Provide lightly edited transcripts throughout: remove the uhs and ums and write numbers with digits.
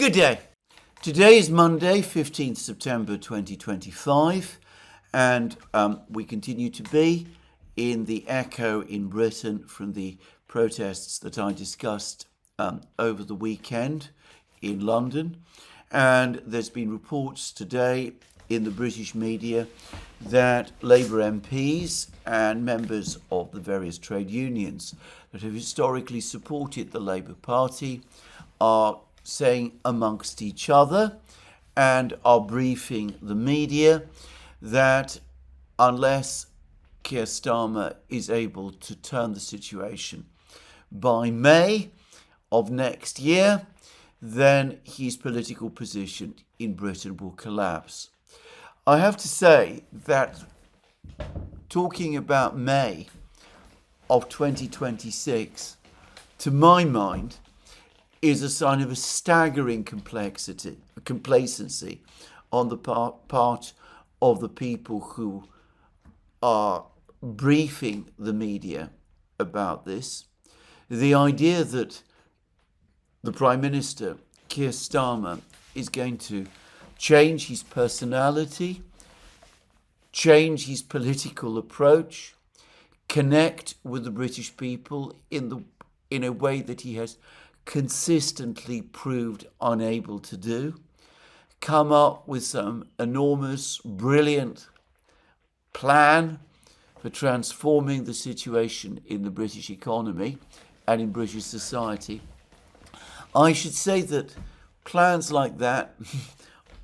Good day. Today is Monday, 15th September 2025, and we continue to be in the echo in Britain from the protests that I discussed over the weekend in London. And there's been reports today in the British media that Labour MPs and members of the various trade unions that have historically supported the Labour Party are saying amongst each other and are briefing the media that unless Keir Starmer is able to turn the situation by May of next year, then his political position in Britain will collapse. I have to say that talking about May of 2026, to my mind, is a sign of a staggering complacency on the part of the people who are briefing the media about this. The idea that the Prime Minister, Keir Starmer, is going to change his personality, change his political approach, connect with the British people in a way that he has consistently proved unable to do, come up with some enormous, brilliant plan for transforming the situation in the British economy and in British society. I should say that plans like that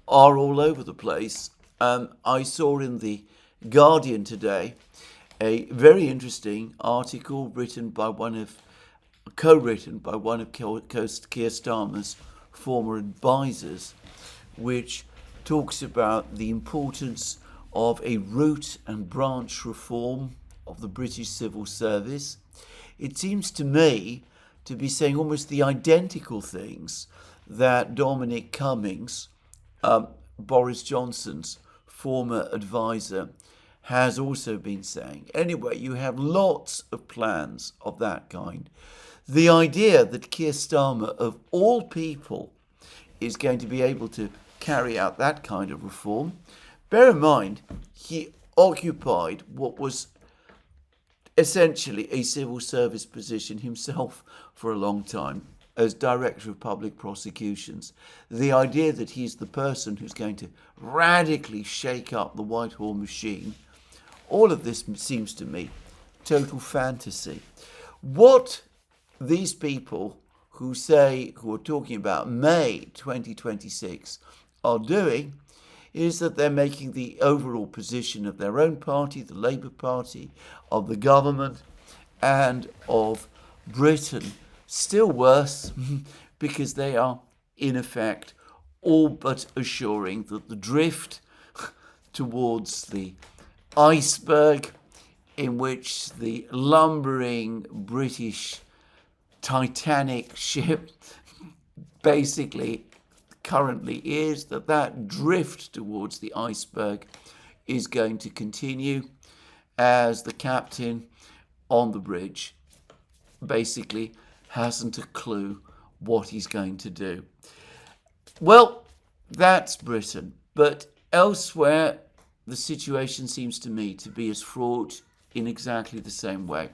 are all over the place. I saw in the Guardian today a very interesting article co-written by one of Keir Starmer's former advisors, which talks about the importance of a root and branch reform of the British civil service. It seems to me to be saying almost the identical things that Dominic Cummings, Boris Johnson's former advisor, has also been saying. Anyway, you have lots of plans of that kind. The idea that Keir Starmer, of all people, is going to be able to carry out that kind of reform, bear in mind, he occupied what was essentially a civil service position himself for a long time as Director of Public Prosecutions. The idea that he's the person who's going to radically shake up the Whitehall machine, all of this seems to me total fantasy. What these people who are talking about May 2026 are doing is that they're making the overall position of their own party, the Labour Party, of the government and of Britain still worse because they are in effect all but assuring that the drift towards the iceberg in which the lumbering British Titanic ship basically currently is, that drift towards the iceberg is going to continue as the captain on the bridge basically hasn't a clue what he's going to do. Well, that's Britain, but elsewhere the situation seems to me to be as fraught in exactly the same way.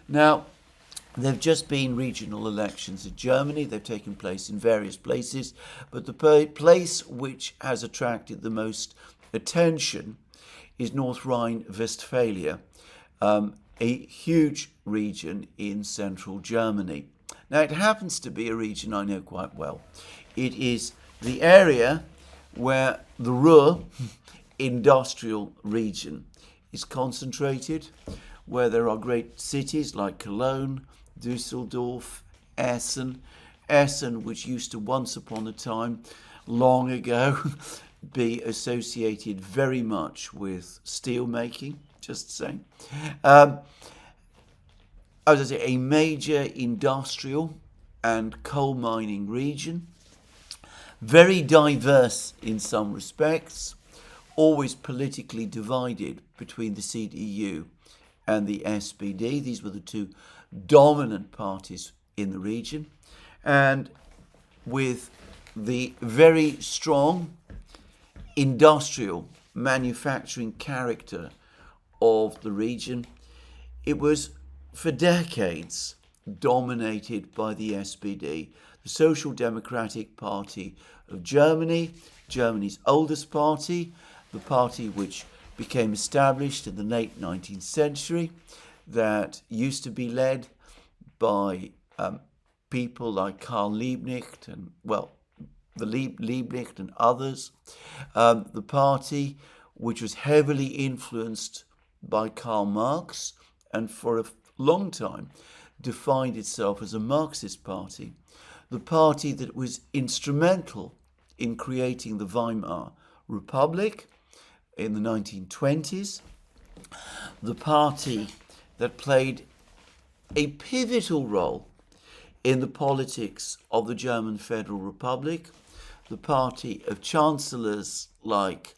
Now, there have just been regional elections in Germany. They've taken place in various places, but the place which has attracted the most attention is North Rhine-Westphalia, a huge region in central Germany. Now, it happens to be a region I know quite well. It is the area where the Ruhr industrial region is concentrated, where there are great cities like Cologne, Düsseldorf, Essen, which used to once upon a time, long ago, be associated very much with steel making, just saying. As I say, a major industrial and coal mining region, very diverse in some respects, always politically divided between the CDU and the SPD. These were the two dominant parties in the region, and with the very strong industrial manufacturing character of the region, it was for decades dominated by the SPD, the Social Democratic Party of Germany, Germany's oldest party, the party which became established in the late 19th century, that used to be led by people like Karl Liebknecht and, well, the Liebknecht and others. The party which was heavily influenced by Karl Marx and for a long time defined itself as a Marxist party. The party that was instrumental in creating the Weimar Republic in the 1920s. The party that played a pivotal role in the politics of the German Federal Republic. The party of chancellors like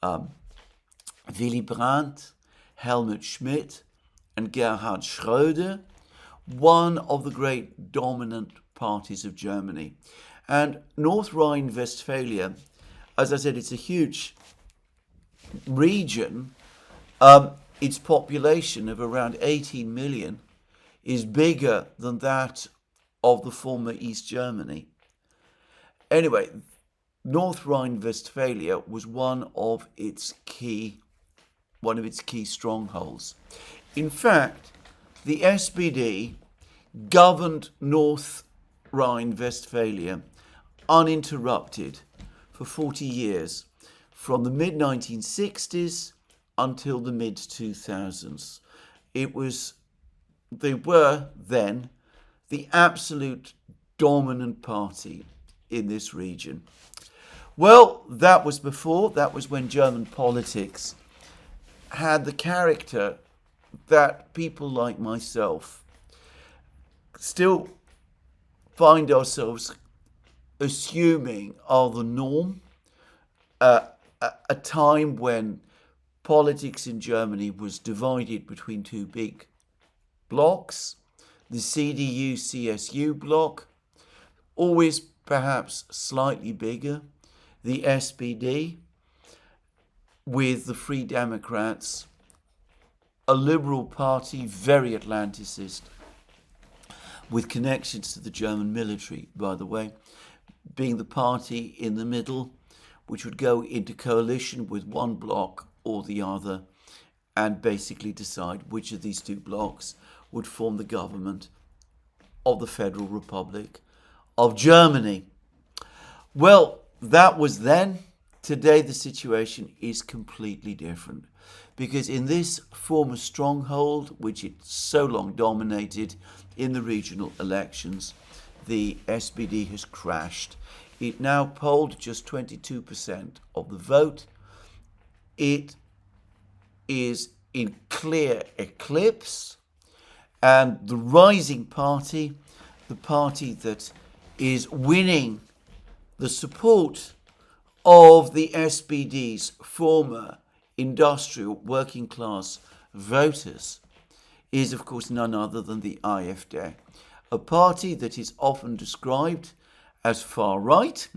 Willy Brandt, Helmut Schmidt, and Gerhard Schröder, one of the great dominant parties of Germany. And North Rhine-Westphalia, as I said, it's a huge region. Its population of around 18 million is bigger than that of the former East Germany. Anyway, North Rhine-Westphalia was one of its key strongholds. In fact, the SPD governed North Rhine-Westphalia uninterrupted for 40 years, from the mid-1960s until the mid-2000s. They were then the absolute dominant party in this region. Well, that was when German politics had the character that people like myself still find ourselves assuming are the norm. A time when politics in Germany was divided between two big blocks, the CDU-CSU bloc, always perhaps slightly bigger, the SPD, with the Free Democrats, a liberal party, very Atlanticist, with connections to the German military, by the way, being the party in the middle, which would go into coalition with one bloc or the other and basically decide which of these two blocs would form the government of the Federal Republic of Germany. Well, that was then. Today the situation is completely different, because in this former stronghold, which it so long dominated in the regional elections, the SPD has crashed. It now polled just 22% of the vote. It is in clear eclipse, and the rising party, the party that is winning the support of the SPD's former industrial working class voters, is of course none other than the AfD, a party that is often described as far right.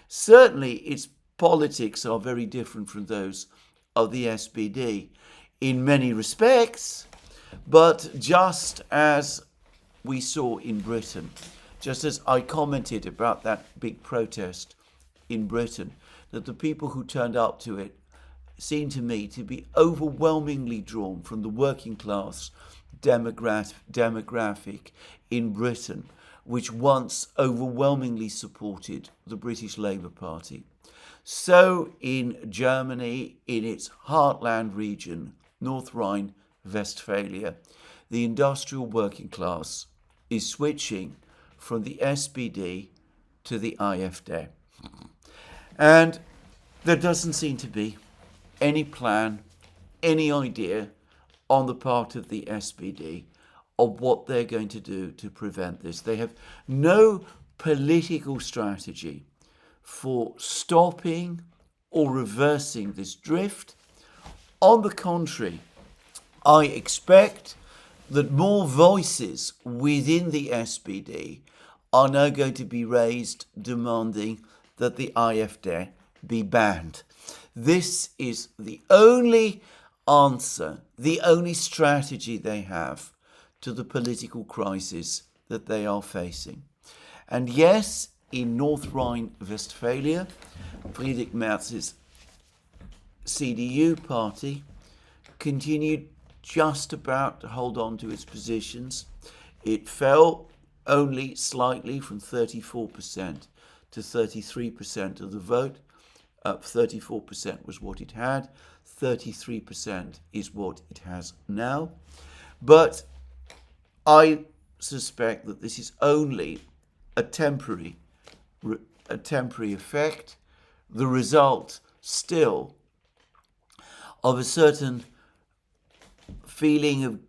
Certainly its politics are very different from those of the SPD in many respects, but just as we saw in Britain, just as I commented about that big protest in Britain, that the people who turned up to it seemed to me to be overwhelmingly drawn from the working class demographic in Britain, which once overwhelmingly supported the British Labour Party. So in Germany, in its heartland region, North Rhine-Westphalia, the industrial working class is switching from the SPD to the AfD. And there doesn't seem to be any plan, any idea on the part of the SPD of what they're going to do to prevent this. They have no political strategy for stopping or reversing this drift. On the contrary, I expect that more voices within the SPD are now going to be raised demanding that the AfD be banned. This is the only answer, the only strategy they have to the political crisis that they are facing. And yes, in North Rhine-Westphalia, Friedrich Merz's CDU party continued just about to hold on to its positions. It fell only slightly from 34% to 33% of the vote. 34% was what it had. 33% is what it has now. But I suspect that this is only a temporary effect, the result still of a certain feeling of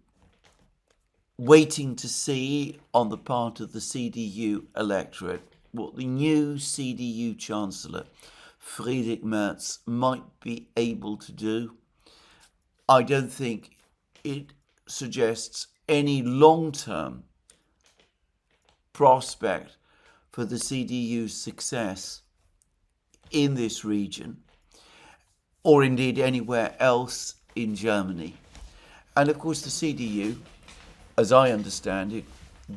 waiting to see on the part of the CDU electorate what the new CDU Chancellor, Friedrich Merz, might be able to do. I don't think it suggests any long-term prospect for the CDU's success in this region, or indeed anywhere else in Germany. And of course the CDU, as I understand it,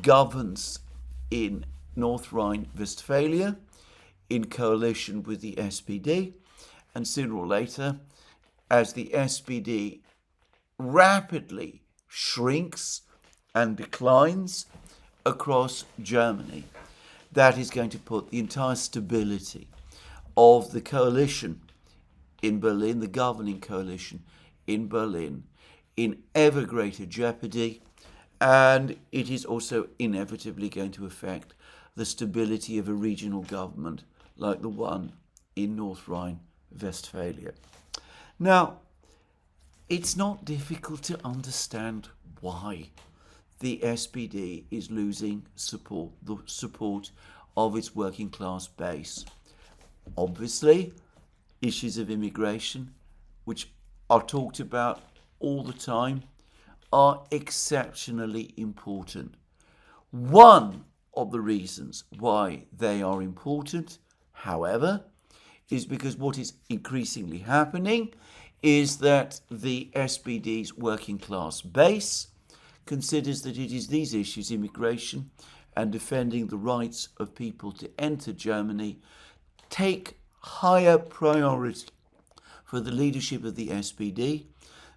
governs in North Rhine-Westphalia in coalition with the SPD, and sooner or later, as the SPD rapidly shrinks and declines across Germany, that is going to put the entire stability of the coalition in Berlin, the governing coalition in Berlin, in ever greater jeopardy, and it is also inevitably going to affect the stability of a regional government like the one in North Rhine-Westphalia. Now, it's not difficult to understand why the SPD is losing the support of its working class base. Obviously, issues of immigration, which are talked about all the time, are exceptionally important. One of the reasons why they are important, however, is because what is increasingly happening is that the SPD's working class base considers that it is these issues, immigration and defending the rights of people to enter Germany, take higher priority for the leadership of the SPD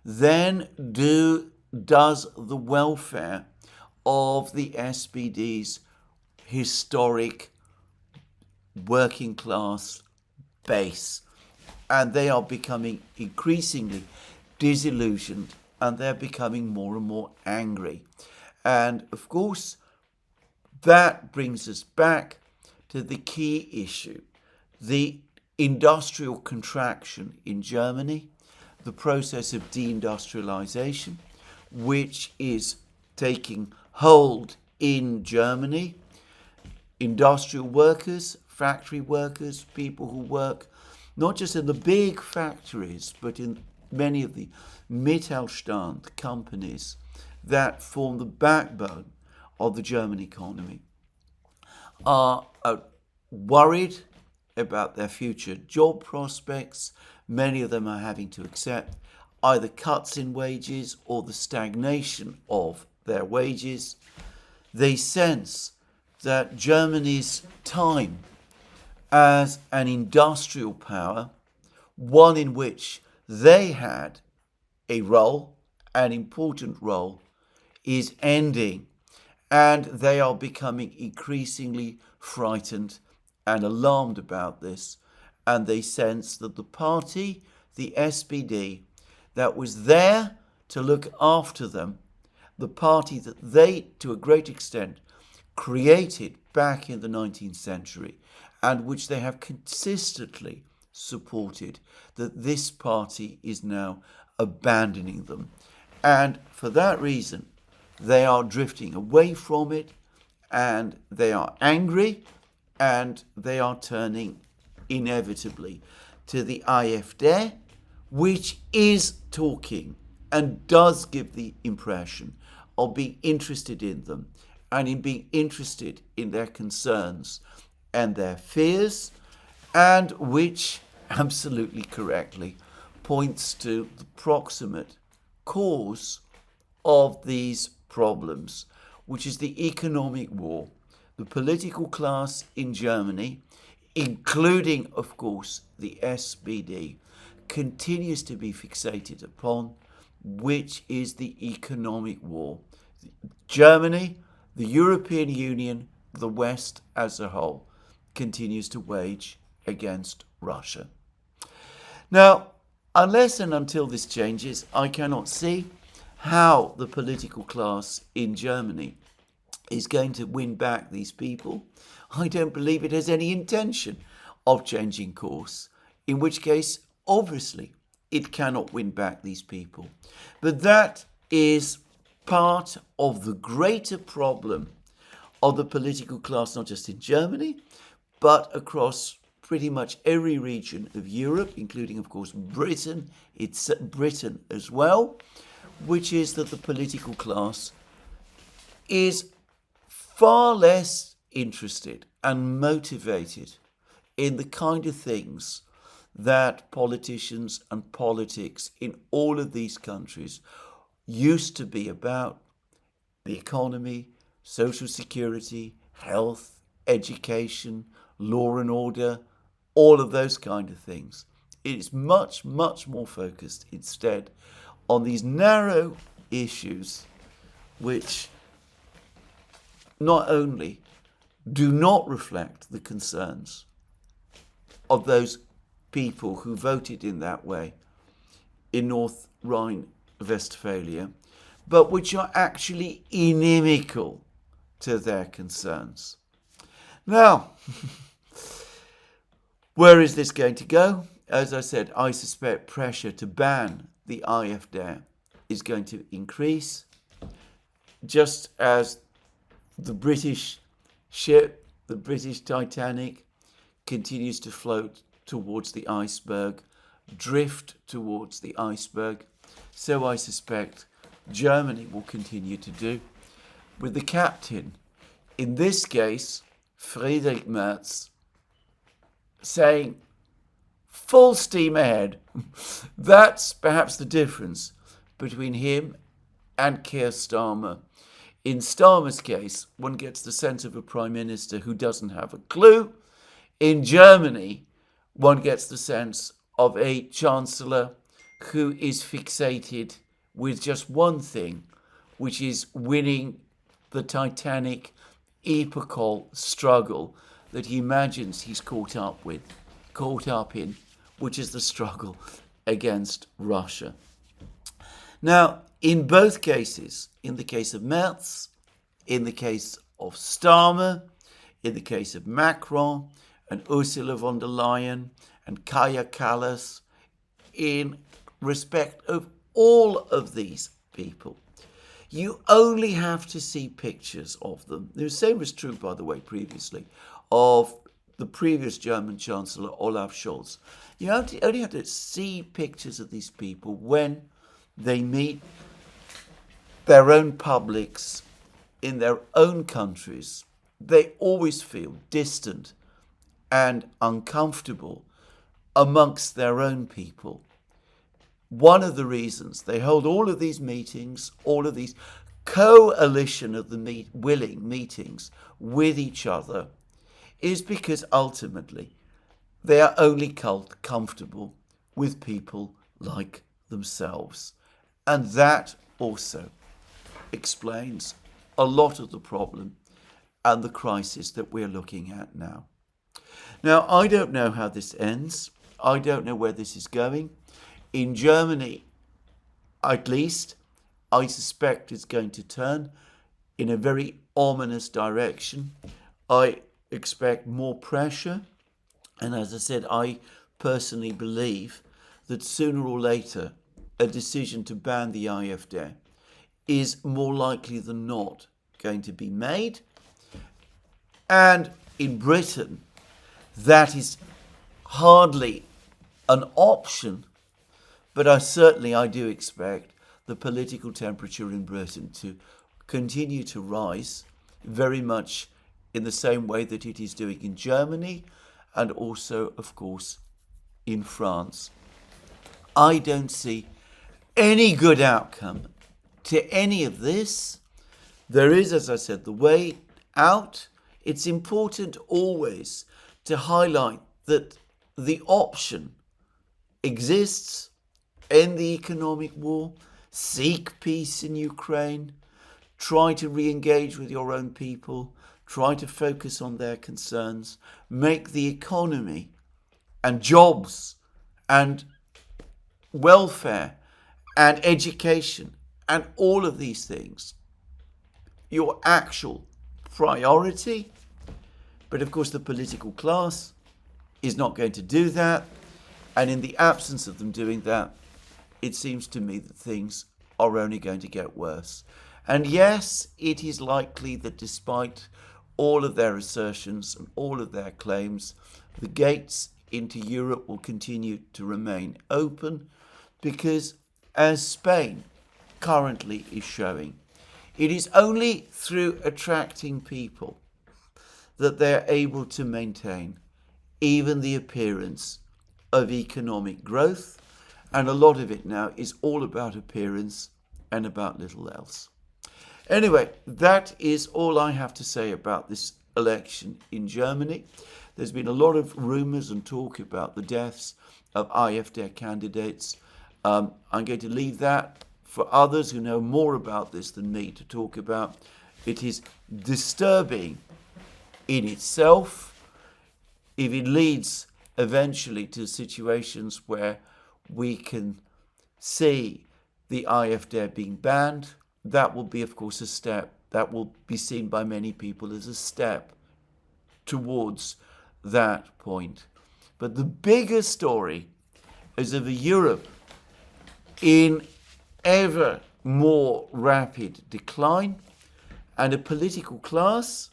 than does the welfare of the SPD's historic working class base. And they are becoming increasingly disillusioned, and they're becoming more and more angry. And of course, that brings us back to the key issue, the industrial contraction in Germany, the process of deindustrialization, which is taking hold in Germany. Industrial workers, factory workers, people who work not just in the big factories, but in many of the Mittelstand companies that form the backbone of the German economy, are worried about their future job prospects. Many of them are having to accept either cuts in wages or the stagnation of their wages. They sense that Germany's time as an industrial power, one in which they had a role, an important role, is ending, and they are becoming increasingly frightened and alarmed about this, and they sense that the party, the SPD, that was there to look after them, the party that they, to a great extent, created back in the 19th century, and which they have consistently supported, that this party is now abandoning them. And for that reason, they are drifting away from it, and they are angry, and they are turning inevitably to the AfD, which is talking and does give the impression of being interested in them and in being interested in their concerns and their fears, and which, absolutely correctly, points to the proximate cause of these problems, which is the economic war. The political class in Germany, including, of course, the SPD, continues to be fixated upon, which is the economic war. Germany, the European Union, the West as a whole, continues to wage against Russia. Now, unless and until this changes, I cannot see how the political class in Germany is going to win back these people. I don't believe it has any intention of changing course, in which case, obviously, it cannot win back these people. But that is part of the greater problem of the political class, not just in Germany, but across pretty much every region of Europe, including, of course, Britain. It's Britain as well, which is that the political class is far less interested and motivated in the kind of things that politicians and politics in all of these countries used to be about: the economy, social security, health, education, law and order, all of those kind of things. It is much, much more focused instead on these narrow issues which not only do not reflect the concerns of those people who voted in that way in North Rhine-Westphalia, but which are actually inimical to their concerns. Now, where is this going to go? As I said, I suspect pressure to ban the AfD is going to increase, just as the British ship, the British Titanic, continues to float towards the iceberg, drift towards the iceberg. So I suspect Germany will continue to do, with the captain, in this case, Friedrich Merz, saying full steam ahead. That's perhaps the difference between him and Keir Starmer. In Starmer's case, one gets the sense of a prime minister who doesn't have a clue. In Germany, one gets the sense of a chancellor who is fixated with just one thing, which is winning the Titanic epochal struggle that he imagines he's caught up in, which is the struggle against Russia. Now, in both cases, in the case of Merz, in the case of Starmer, in the case of Macron and Ursula von der Leyen and Kaja Kallas, in respect of all of these people, you only have to see pictures of them. The same was true, by the way, previously, of the previous German Chancellor, Olaf Scholz. You only have to see pictures of these people when they meet their own publics in their own countries. They always feel distant and uncomfortable amongst their own people. One of the reasons they hold all of these meetings, all of these coalition of the willing meetings with each other, is because ultimately they are only comfortable with people like themselves. And that also explains a lot of the problem and the crisis that we're looking at now. Now, I don't know how this ends. I don't know where this is going. In Germany, at least, I suspect it's going to turn in a very ominous direction. I expect more pressure. And as I said, I personally believe that sooner or later, a decision to ban the AfD is more likely than not going to be made. And in Britain, that is hardly an option, but I do expect the political temperature in Britain to continue to rise very much in the same way that it is doing in Germany and also, of course, in France. I don't see any good outcome to any of this. There is, as I said, the way out. It's important always to highlight that the option exists: end the economic war, seek peace in Ukraine, try to re-engage with your own people, try to focus on their concerns, make the economy and jobs and welfare and education and all of these things your actual priority. But of course the political class is not going to do that, and in the absence of them doing that, it seems to me that things are only going to get worse. And yes, it is likely that despite all of their assertions and all of their claims, the gates into Europe will continue to remain open, because as Spain currently is showing, it is only through attracting people that they're able to maintain even the appearance of economic growth. And a lot of it now is all about appearance and about little else. Anyway, that is all I have to say about this election in Germany. There's been a lot of rumours and talk about the deaths of AfD candidates. I'm going to leave that for others who know more about this than me to talk about. It is disturbing in itself. If it leads eventually to situations where we can see the AfD being banned, that will be, of course, a step that will be seen by many people as a step towards that point. But the bigger story is of a Europe in ever more rapid decline, and a political class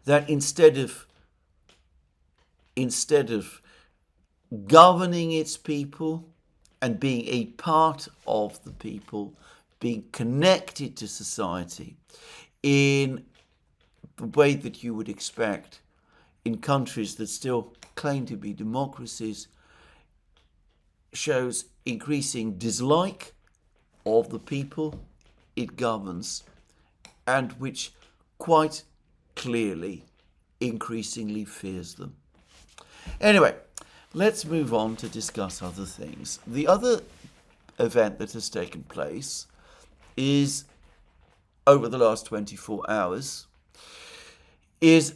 that instead of governing its people and being a part of the people, being connected to society in the way that you would expect in countries that still claim to be democracies, shows increasing dislike of the people it governs, and which quite clearly increasingly fears them. Anyway, let's move on to discuss other things. The other event that has taken place is, over the last 24 hours, is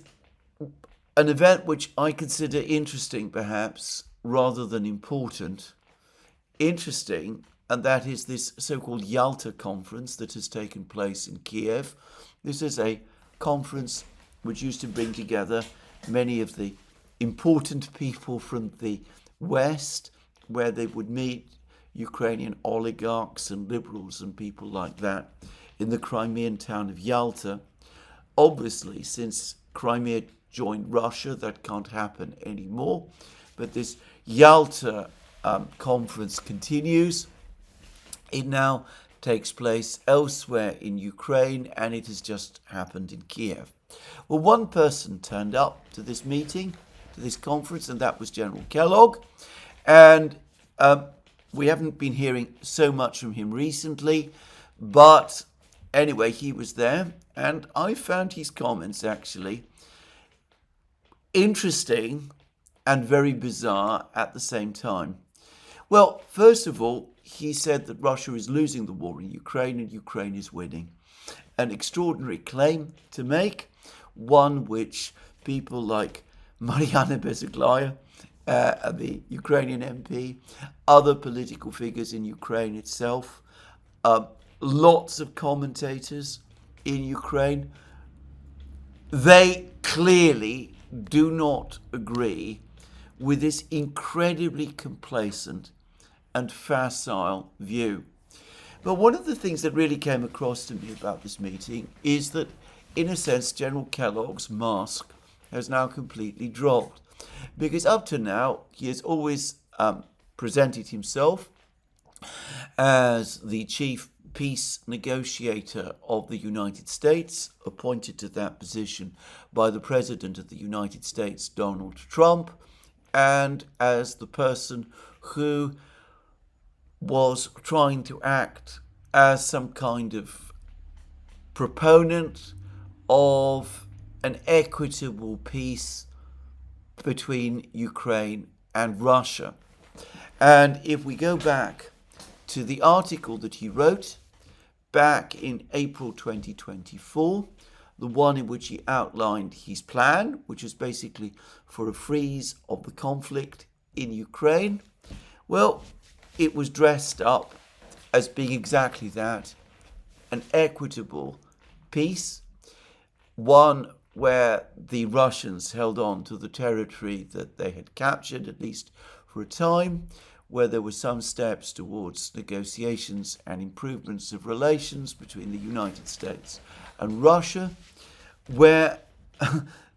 an event which I consider interesting, perhaps, rather than important. Interesting, and that is this so-called Yalta conference that has taken place in Kiev. This is a conference which used to bring together many of the important people from the West, where they would meet Ukrainian oligarchs and liberals and people like that in the Crimean town of Yalta. Obviously, since Crimea joined Russia, that can't happen anymore. But this Yalta conference continues. It now takes place elsewhere in Ukraine, and it has just happened in Kiev. Well, one person turned up to this meeting, to this conference, and that was General Kellogg. And we haven't been hearing so much from him recently, but anyway, he was there, and I found his comments actually interesting and very bizarre at the same time. Well, first of all, he said that Russia is losing the war in Ukraine and Ukraine is winning. An extraordinary claim to make, one which people like Mariana Bezuglaya, the Ukrainian MP, other political figures in Ukraine itself, lots of commentators in Ukraine, they clearly do not agree with this incredibly complacent and facile view. But one of the things that really came across to me about this meeting is that, in a sense, General Kellogg's mask has now completely dropped. Because up to now, he has always presented himself as the chief peace negotiator of the United States, appointed to that position by the President of the United States, Donald Trump, and as the person who was trying to act as some kind of proponent of an equitable peace between Ukraine and Russia. And if we go back to the article that he wrote back in April 2024, the one in which he outlined his plan, which is basically for a freeze of the conflict in Ukraine, well, it was dressed up as being exactly that, an equitable peace, one where the Russians held on to the territory that they had captured, at least for a time, where there were some steps towards negotiations and improvements of relations between the United States and Russia, where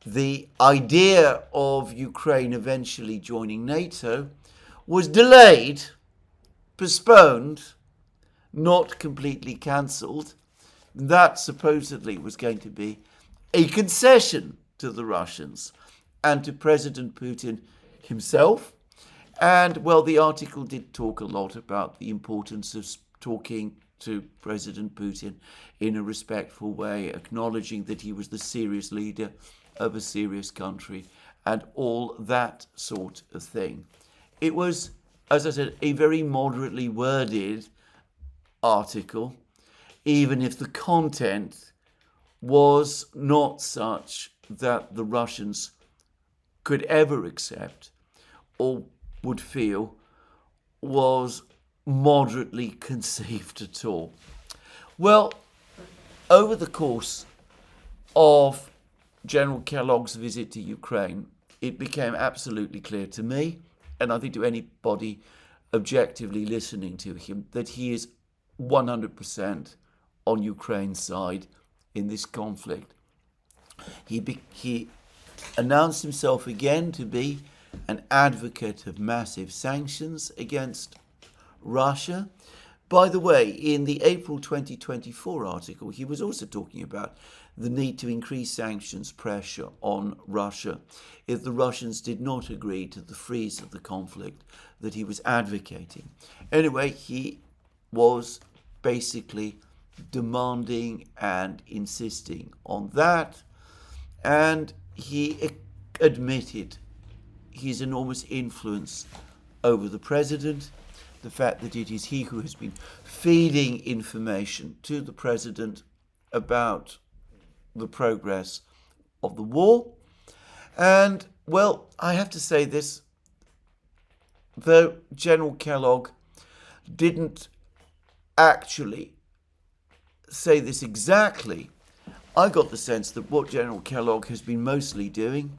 the idea of Ukraine eventually joining NATO was delayed, postponed, not completely cancelled. That supposedly was going to be a concession to the Russians and to President Putin himself. And, well, the article did talk a lot about the importance of talking to President Putin in a respectful way, acknowledging that he was the serious leader of a serious country and all that sort of thing. It was, as I said, a very moderately worded article, even if the content was not such that the Russians could ever accept or would feel was moderately conceived at all. Well, over the course of General Kellogg's visit to Ukraine, it became absolutely clear to me, and I think to anybody objectively listening to him, that he is 100% on Ukraine's side in this conflict. He announced himself again to be an advocate of massive sanctions against Russia. By the way, in the April 2024 article, he was also talking about the need to increase sanctions pressure on Russia if the Russians did not agree to the freeze of the conflict that he was advocating. Anyway, he was basically demanding and insisting on that, and he admitted his enormous influence over the president, the fact that it is he who has been feeding information to the president about the progress of the war. And, well, I have to say this, though General Kellogg didn't actually say this exactly, I got the sense that what General Kellogg has been mostly doing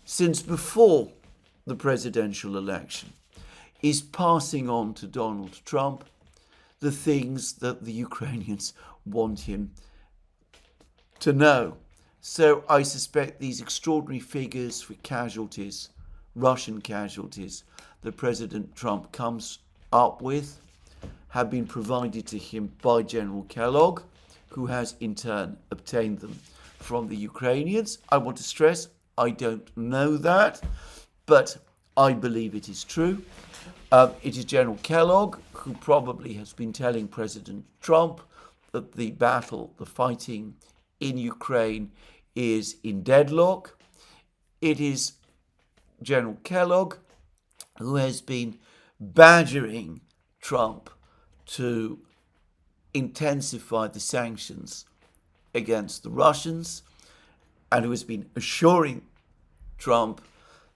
since before the presidential election is passing on to Donald Trump the things that the Ukrainians want him to know. So I suspect these extraordinary figures for casualties, Russian casualties, that President Trump comes up with have been provided to him by General Kellogg, who has in turn obtained them from the Ukrainians. I want to stress, I don't know that, but I believe it is true. It is General Kellogg who probably has been telling President Trump that the battle, the fighting in Ukraine is in deadlock. It is General Kellogg who has been badgering Trump to intensify the sanctions against the Russians, and who has been assuring Trump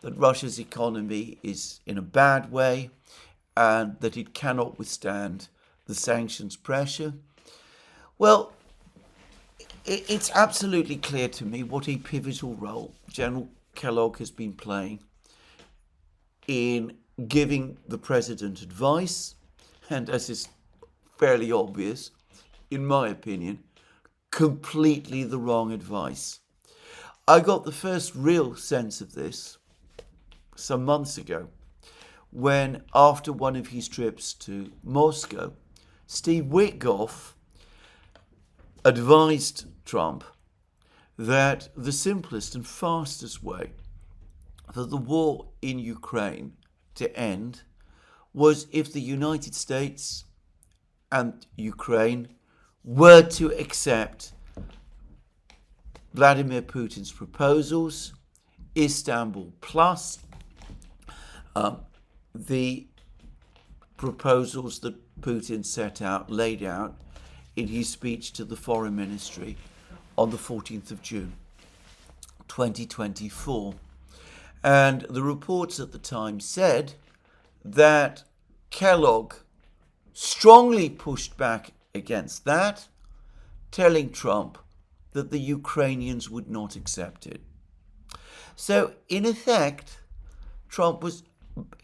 that Russia's economy is in a bad way and that it cannot withstand the sanctions pressure. Well, it's absolutely clear to me what a pivotal role General Kellogg has been playing in giving the president advice, and as is fairly obvious, in my opinion, completely the wrong advice. I got the first real sense of this some months ago when, after one of his trips to Moscow, Steve Witkoff advised Trump that the simplest and fastest way for the war in Ukraine to end was if the United States and Ukraine were to accept Vladimir Putin's proposals, Istanbul plus the proposals that Putin laid out in his speech to the Foreign Ministry on the 14th of June 2024. And the reports at the time said that Kellogg strongly pushed back against that, telling Trump that the Ukrainians would not accept it. So, in effect,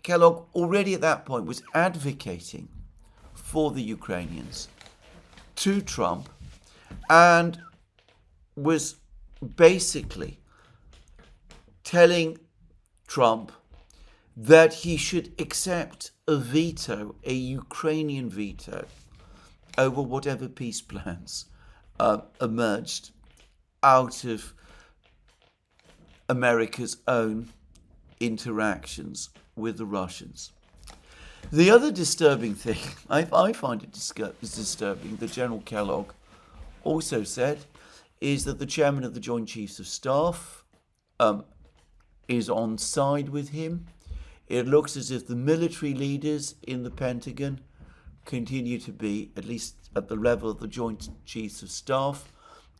Kellogg already at that point was advocating for the Ukrainians to Trump and was basically telling Trump that he should accept a veto, a Ukrainian veto, over whatever peace plans emerged out of America's own interactions with the Russians. The other disturbing thing, I find it disturbing, that General Kellogg also said, is that the chairman of the Joint Chiefs of Staff is on side with him. It looks as if the military leaders in the Pentagon continue to be, at least at the level of the Joint Chiefs of Staff,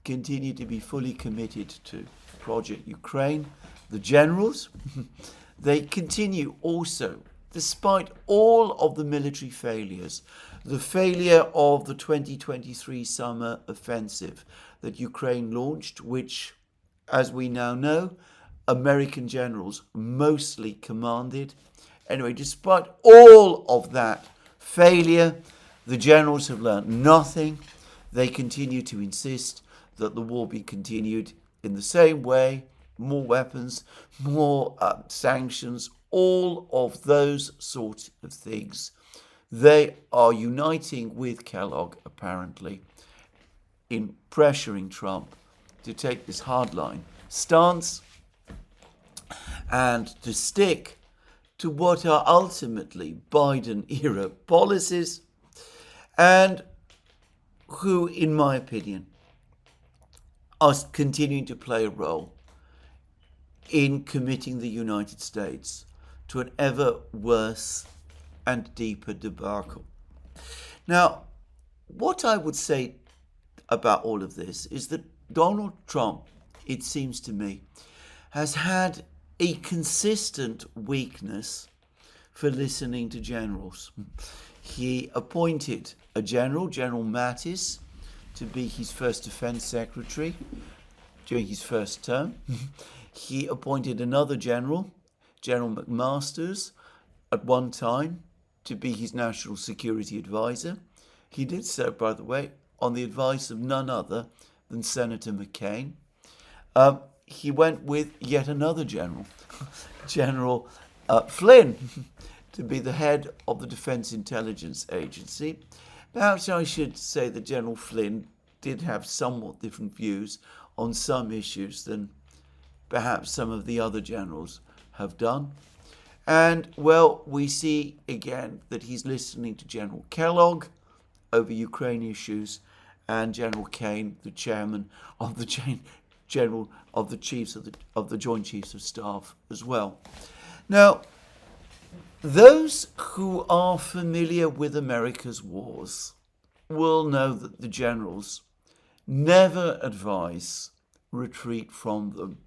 continue to be fully committed to Project Ukraine. The generals, they continue also, despite all of the military failures, the failure of the 2023 summer offensive that Ukraine launched, which, as we now know, American generals mostly commanded. Anyway, despite all of that failure, the generals have learnt nothing. They continue to insist that the war be continued in the same way, more weapons, more sanctions, all of those sorts of things. They are uniting with Kellogg, apparently, in pressuring Trump to take this hardline stance and to stick to what are ultimately Biden-era policies, and who, in my opinion, are continuing to play a role in committing the United States to an ever worse and deeper debacle. Now, what I would say about all of this is that Donald Trump, it seems to me, has had a consistent weakness for listening to generals. He appointed a General Mattis, to be his first defense secretary during his first term. He appointed another General McMaster's, at one time to be his national security advisor. He did so, by the way, on the advice of none other than Senator McCain. He went with yet another general, General Flynn, to be the head of the Defense Intelligence Agency. Perhaps I should say that General Flynn did have somewhat different views on some issues than perhaps some of the other generals have done. And, well, we see again that he's listening to General Kellogg over Ukraine issues, and General Kane, the chairman of the of the Joint Chiefs of Staff as well. Now, those who are familiar with America's wars will know that the generals never advise retreat from them.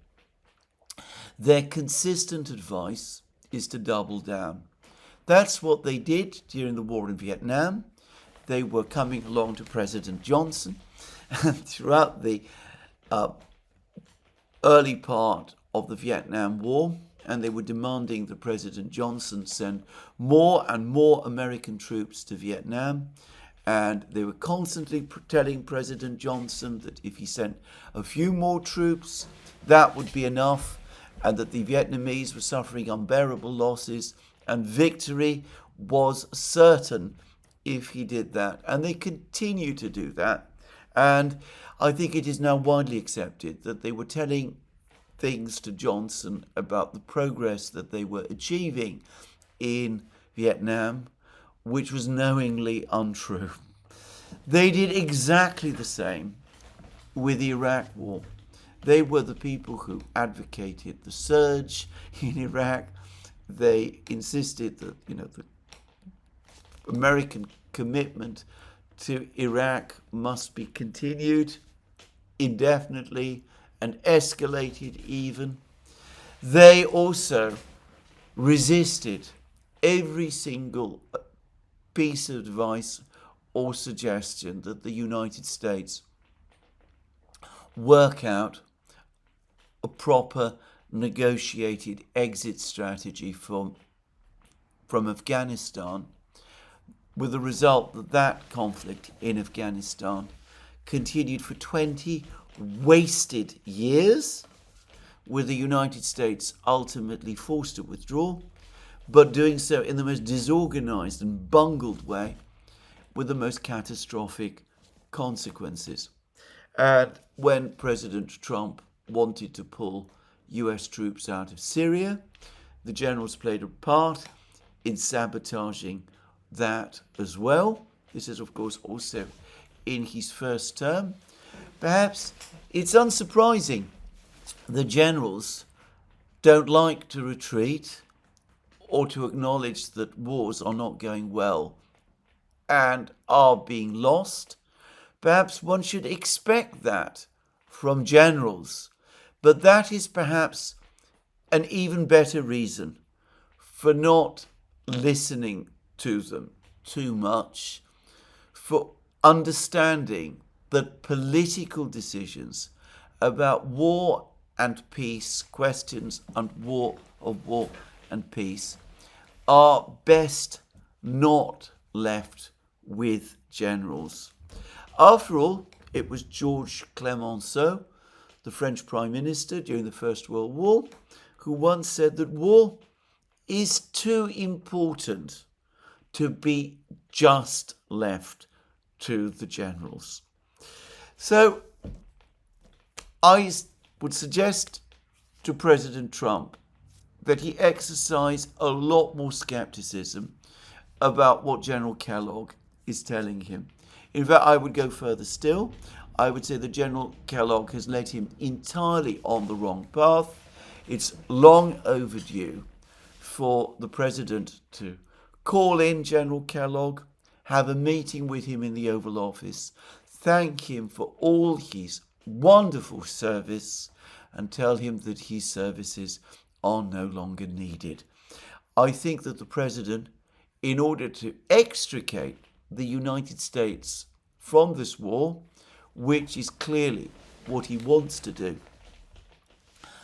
Their consistent advice is to double down. That's what they did during the war in Vietnam. They were coming along to President Johnson, and throughout the early part of the Vietnam War, and they were demanding that President Johnson send more and more American troops to Vietnam. And they were constantly telling President Johnson that if he sent a few more troops, that would be enough, and that the Vietnamese were suffering unbearable losses, and victory was certain if he did that. And they continue to do that. And I think it is now widely accepted that they were telling things to Johnson about the progress that they were achieving in Vietnam, which was knowingly untrue. They did exactly the same with the Iraq War. They were the people who advocated the surge in Iraq. They insisted that, the American commitment to Iraq must be continued indefinitely and escalated even. They also resisted every single piece of advice or suggestion that the United States work out a proper negotiated exit strategy from Afghanistan, with the result that that conflict in Afghanistan continued for 20 wasted years, with the United States ultimately forced to withdraw, but doing so in the most disorganized and bungled way, with the most catastrophic consequences. And when President Trump wanted to pull US troops out of Syria, the generals played a part in sabotaging that as well. This is, of course, also in his first term. Perhaps it's unsurprising the generals don't like to retreat or to acknowledge that wars are not going well and are being lost. Perhaps one should expect that from generals, but that is perhaps an even better reason for not listening to them too much, for understanding that political decisions about war and peace, questions and war and peace, are best not left with generals. After all, it was Georges Clemenceau, the French Prime Minister during the First World War, who once said that war is too important to be just left to the generals. So I would suggest to President Trump that he exercise a lot more skepticism about what General Kellogg is telling him. In fact, I would go further still. I would say that General Kellogg has led him entirely on the wrong path. It's long overdue for the president to call in General Kellogg, have a meeting with him in the Oval Office, thank him for all his wonderful service, and tell him that his services are no longer needed. I think that the president, in order to extricate the United States from this war, which is clearly what he wants to do,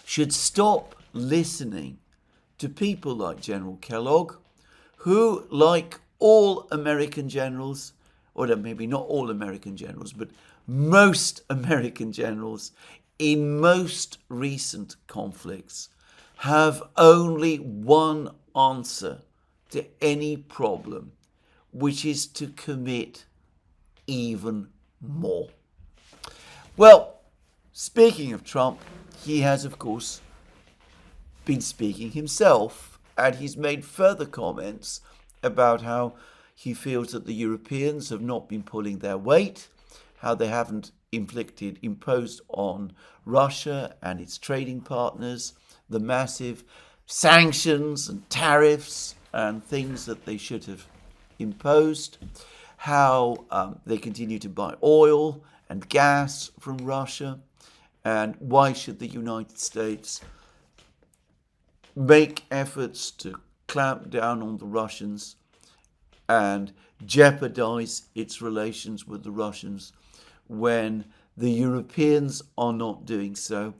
should stop listening to people like General Kellogg, who, like all American generals, or maybe not all American generals, but most American generals in most recent conflicts, have only one answer to any problem, which is to commit even more. Well, speaking of Trump, he has, of course, been speaking himself, and he's made further comments about how he feels that the Europeans have not been pulling their weight, how they haven't imposed on Russia and its trading partners the massive sanctions and tariffs and things that they should have imposed, how they continue to buy oil and gas from Russia, and why should the United States make efforts to clamp down on the Russians and jeopardize its relations with the Russians when the Europeans are not doing so.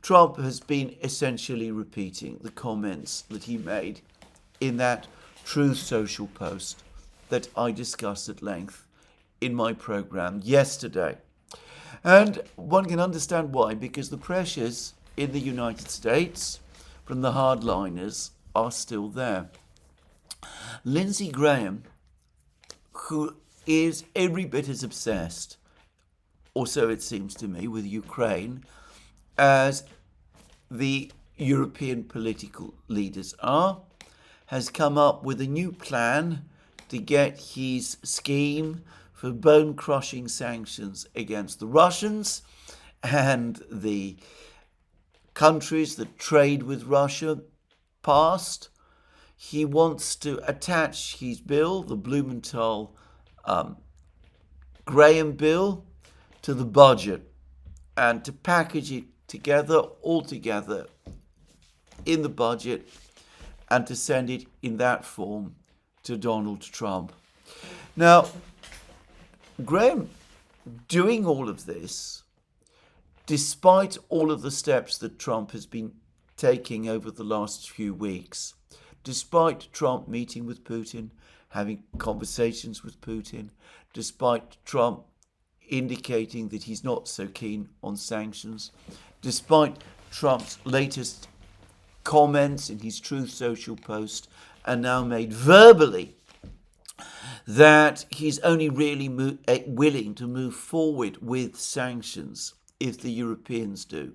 Trump has been essentially repeating the comments that he made in that Truth Social post that I discussed at length in my program yesterday. And one can understand why, because the pressures in the United States from the hardliners are still there. Lindsey Graham, who is every bit as obsessed, or so it seems to me, with Ukraine as the European political leaders are, has come up with a new plan to get his scheme for bone-crushing sanctions against the Russians and the countries that trade with Russia passed. He wants to attach his bill, the Blumenthal-Graham bill, to the budget and to package it together, all together in the budget, and to send it in that form to Donald Trump. Now, Graham doing all of this, despite all of the steps that Trump has been taking over the last few weeks, despite Trump meeting with Putin, having conversations with Putin, despite Trump indicating that he's not so keen on sanctions, despite Trump's latest comments in his Truth Social post, and now made verbally that he's only really willing to move forward with sanctions if the Europeans do.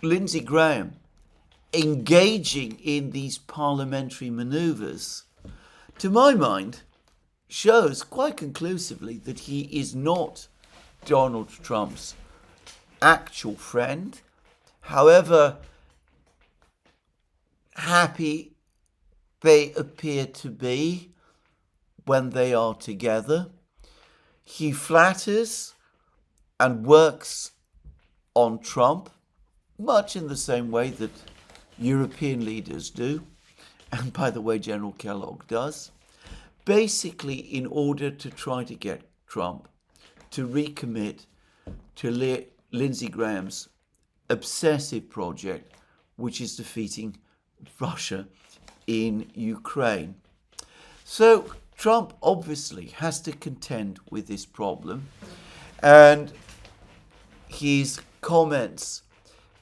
Lindsey Graham engaging in these parliamentary manoeuvres, to my mind, shows quite conclusively that he is not Donald Trump's actual friend, however happy they appear to be when they are together. He flatters and works on Trump, much in the same way that European leaders do, and by the way, General Kellogg does, basically in order to try to get Trump to recommit to Lindsey Graham's obsessive project, which is defeating Russia in Ukraine. So Trump obviously has to contend with this problem, and his comments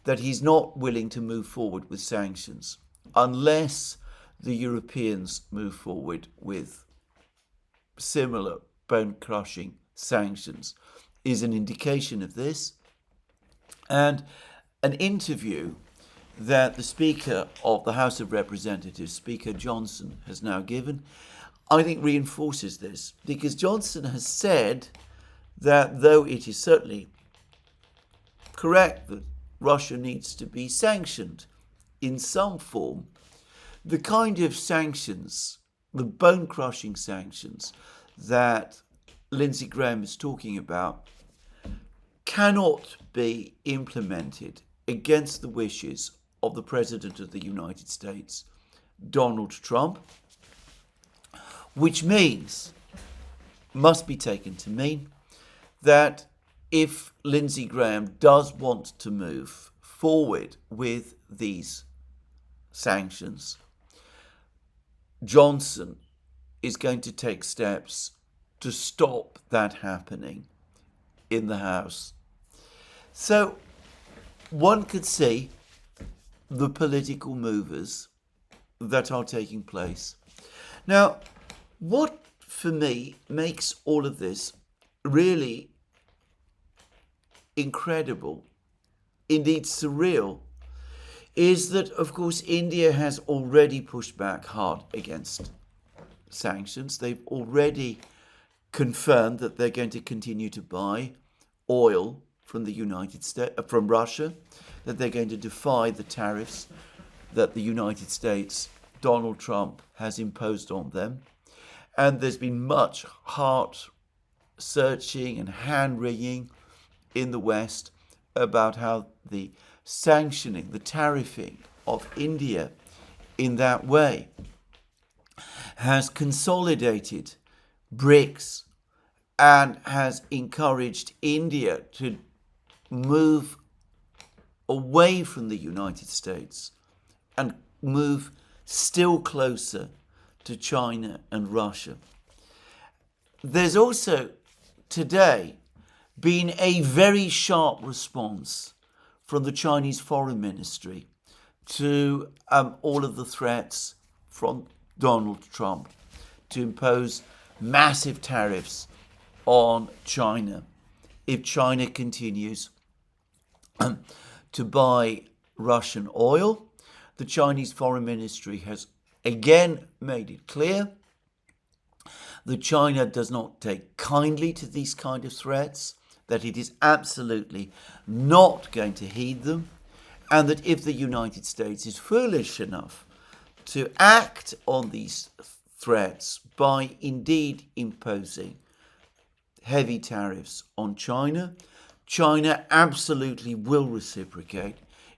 that he's not willing to move forward with sanctions unless the Europeans move forward with similar bone-crushing sanctions is an indication of this. And an interview that the Speaker of the House of Representatives, Speaker Johnson, has now given, I think reinforces this, because Johnson has said that though it is certainly correct that Russia needs to be sanctioned in some form, the kind of sanctions, the bone-crushing sanctions that Lindsey Graham is talking about, cannot be implemented against the wishes of the President of the United States, Donald Trump, which must be taken to mean that if Lindsey Graham does want to move forward with these sanctions, Johnson is going to take steps to stop that happening in the House. So one could see the political movers that are taking place. Now, what for me makes all of this really incredible, indeed surreal, is that, of course, India has already pushed back hard against sanctions. They've already confirmed that they're going to continue to buy oil from the United States, from Russia, that they're going to defy the tariffs that the United States, Donald Trump, has imposed on them. And there's been much heart searching and hand-wringing in the West about how the sanctioning, the tariffing of India in that way has consolidated BRICS and has encouraged India to move away from the United States and move still closer to China and Russia. There's also today been a very sharp response from the Chinese Foreign Ministry to all of the threats from Donald Trump, to impose massive tariffs on China if China continues to buy Russian oil. The Chinese Foreign Ministry has again made it clear that China does not take kindly to these kind of threats, that it is absolutely not going to heed them, and that if the United States is foolish enough to act on these threats by indeed imposing heavy tariffs on China, China absolutely will reciprocate.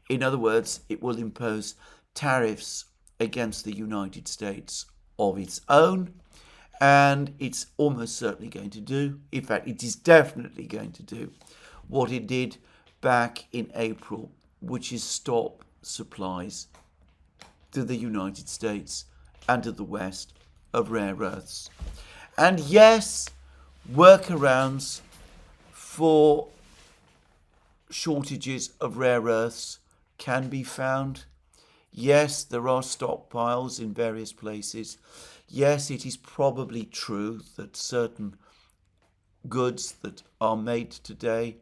In other words, it will impose tariffs against the United States of its own, and it's almost certainly going to do, in fact, it is definitely going to do what it did back in April, which is stop supplies to the United States and to the West of rare earths. And yes, workarounds for shortages of rare earths can be found. Yes, there are stockpiles in various places. Yes, it is probably true that certain goods that are made today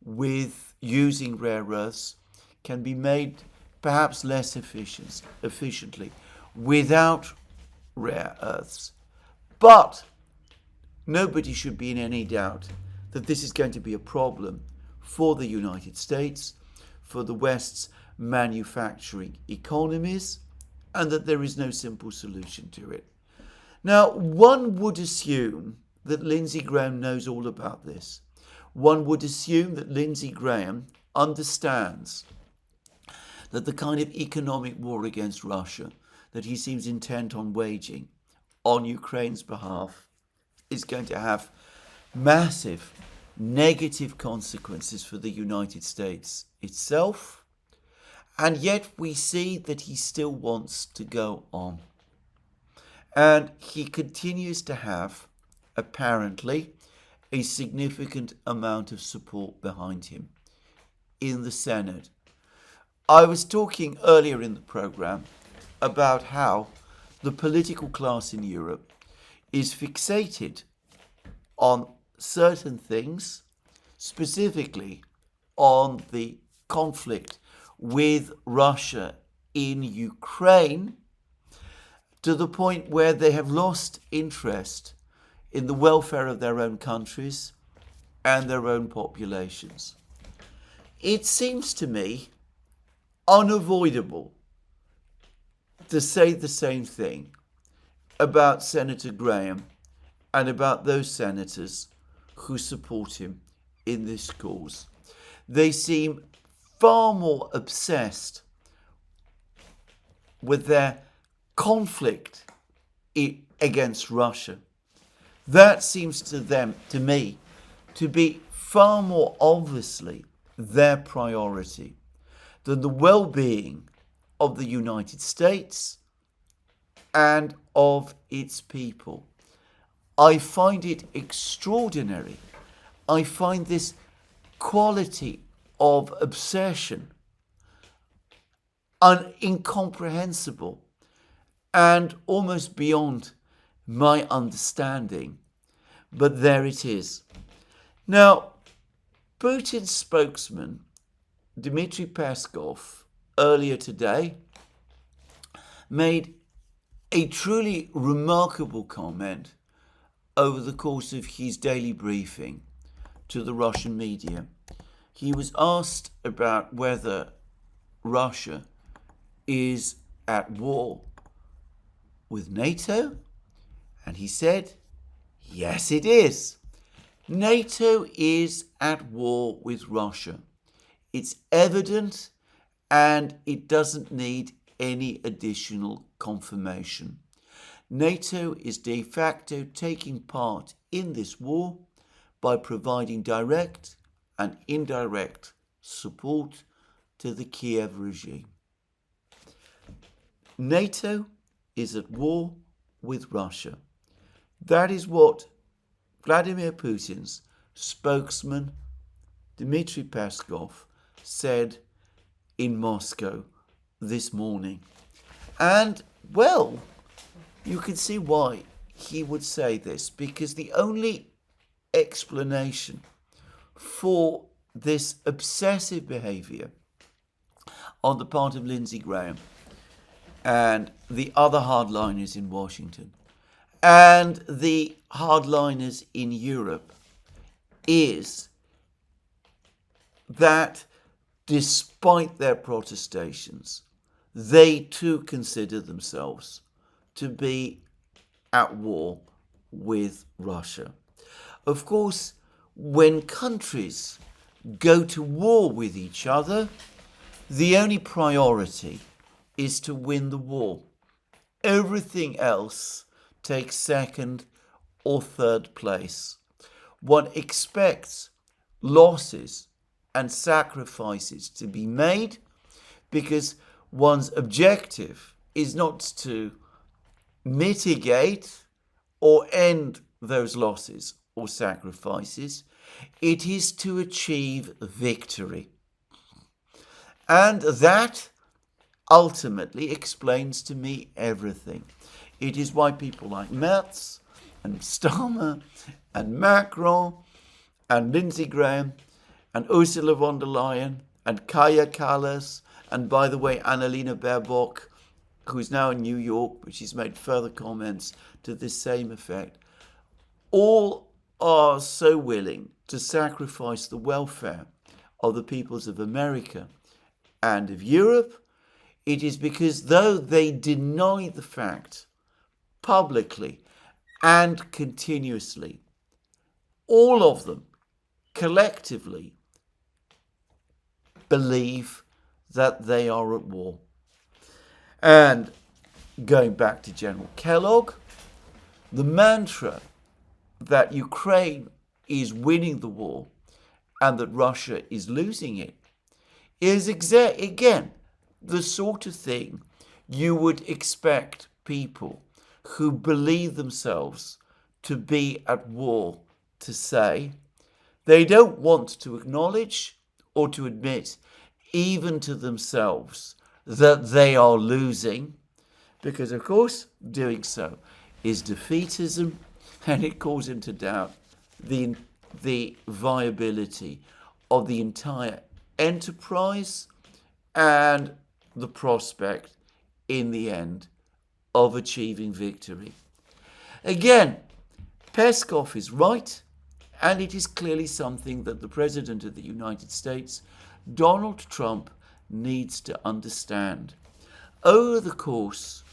with using rare earths can be made perhaps less efficiently without rare earths. But nobody should be in any doubt that this is going to be a problem for the United States, for the West's manufacturing economies, and that there is no simple solution to it. Now, one would assume that Lindsey Graham knows all about this. One would assume that Lindsey Graham understands that the kind of economic war against Russia that he seems intent on waging on Ukraine's behalf is going to have massive negative consequences for the United States itself. And yet we see that he still wants to go on. And he continues to have, apparently, a significant amount of support behind him in the Senate. I was talking earlier in the program about how the political class in Europe is fixated on certain things, specifically on the conflict with Russia in Ukraine, to the point where they have lost interest in the welfare of their own countries and their own populations. It seems to me unavoidable to say the same thing about Senator Graham and about those senators who support him in this cause. They seem far more obsessed with their conflict against Russia. That seems to me, to be far more obviously their priority than the well-being of the United States and of its people. I find it extraordinary. I find this quality of obsession incomprehensible and almost beyond my understanding. But there it is. Now, Putin's spokesman, Dmitry Peskov, earlier today, made a truly remarkable comment over the course of his daily briefing to the Russian media. He was asked about whether Russia is at war with NATO, and he said, yes, it is. NATO is at war with Russia. It's evident, and it doesn't need any additional confirmation. NATO is de facto taking part in this war by providing direct and indirect support to the Kiev regime. NATO is at war with Russia. That is what Vladimir Putin's spokesman, Dmitry Peskov, said in Moscow this morning. And, well, you can see why he would say this, because the only explanation for this obsessive behaviour on the part of Lindsey Graham and the other hardliners in Washington and the hardliners in Europe is that despite their protestations, they too consider themselves to be at war with Russia. Of course, when countries go to war with each other, the only priority is to win the war. Everything else takes second or third place. One expects losses and sacrifices to be made because one's objective is not to mitigate or end those losses or sacrifices. It is to achieve victory. And that ultimately explains to me everything. It is why people like Merz and Starmer and Macron and Lindsey Graham and Ursula von der Leyen and Kaja Kallas and, by the way, Annalena Baerbock, who's now in New York, but she's made further comments to this same effect, all are so willing to sacrifice the welfare of the peoples of America and of Europe. It is because though they deny the fact publicly and continuously, all of them collectively believe that they are at war. And going back to General Kellogg, the mantra that Ukraine is winning the war and that Russia is losing it is again the sort of thing you would expect people who believe themselves to be at war to say. They don't want to acknowledge or to admit, even to themselves, that they are losing, because, of course, doing so is defeatism, and it calls into doubt the viability of the entire enterprise and the prospect, in the end, of achieving victory. Again, Peskov is right, and it is clearly something that the President of the United States, Donald Trump, needs to understand. Over the course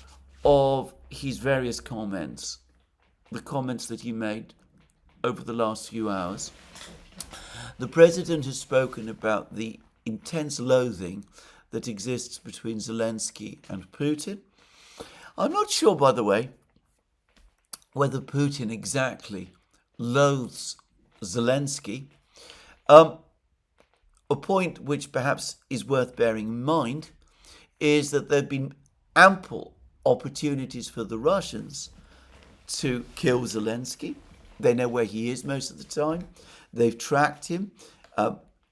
of his various comments, the comments that he made over the last few hours, the President has spoken about the intense loathing that exists between Zelensky and Putin. I'm not sure, by the way, whether Putin exactly loathes Zelensky. A point which perhaps is worth bearing in mind is that there have been ample opportunities for the Russians to kill Zelensky. They know where he is most of the time. They've tracked him.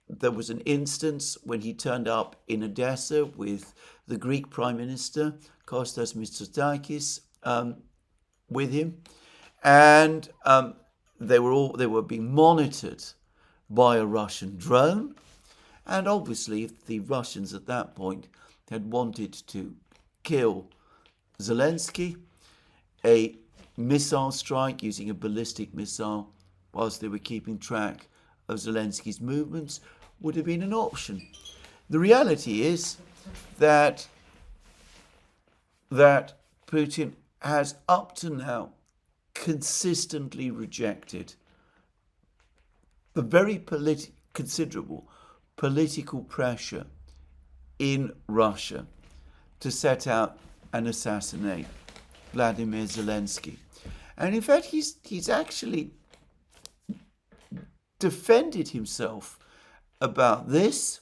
There was an instance when he turned up in Odessa with the Greek Prime Minister, Kostas Mitsotakis, with him. And they were being monitored by a Russian drone. And obviously, if the Russians at that point had wanted to kill Zelensky, a missile strike using a ballistic missile whilst they were keeping track of Zelensky's movements would have been an option. The reality is that Putin has up to now consistently rejected the very considerable political pressure in Russia to set out and assassinate Vladimir Zelensky. And in fact, he's actually defended himself about this.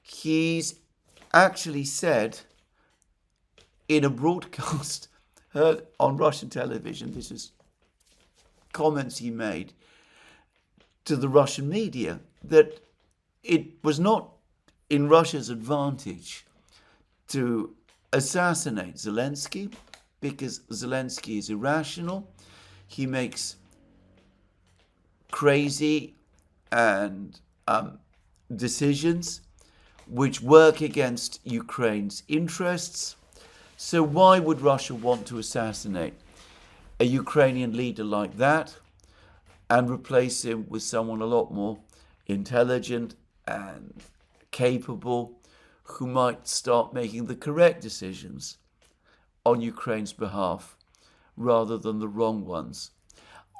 He's actually said in a broadcast heard on Russian television, this is comments he made to the Russian media, that it was not in Russia's advantage to assassinate Zelensky because Zelensky is irrational, he makes crazy and decisions which work against Ukraine's interests. So why would Russia want to assassinate a Ukrainian leader like that and replace him with someone a lot more intelligent and capable, who might start making the correct decisions on Ukraine's behalf rather than the wrong ones?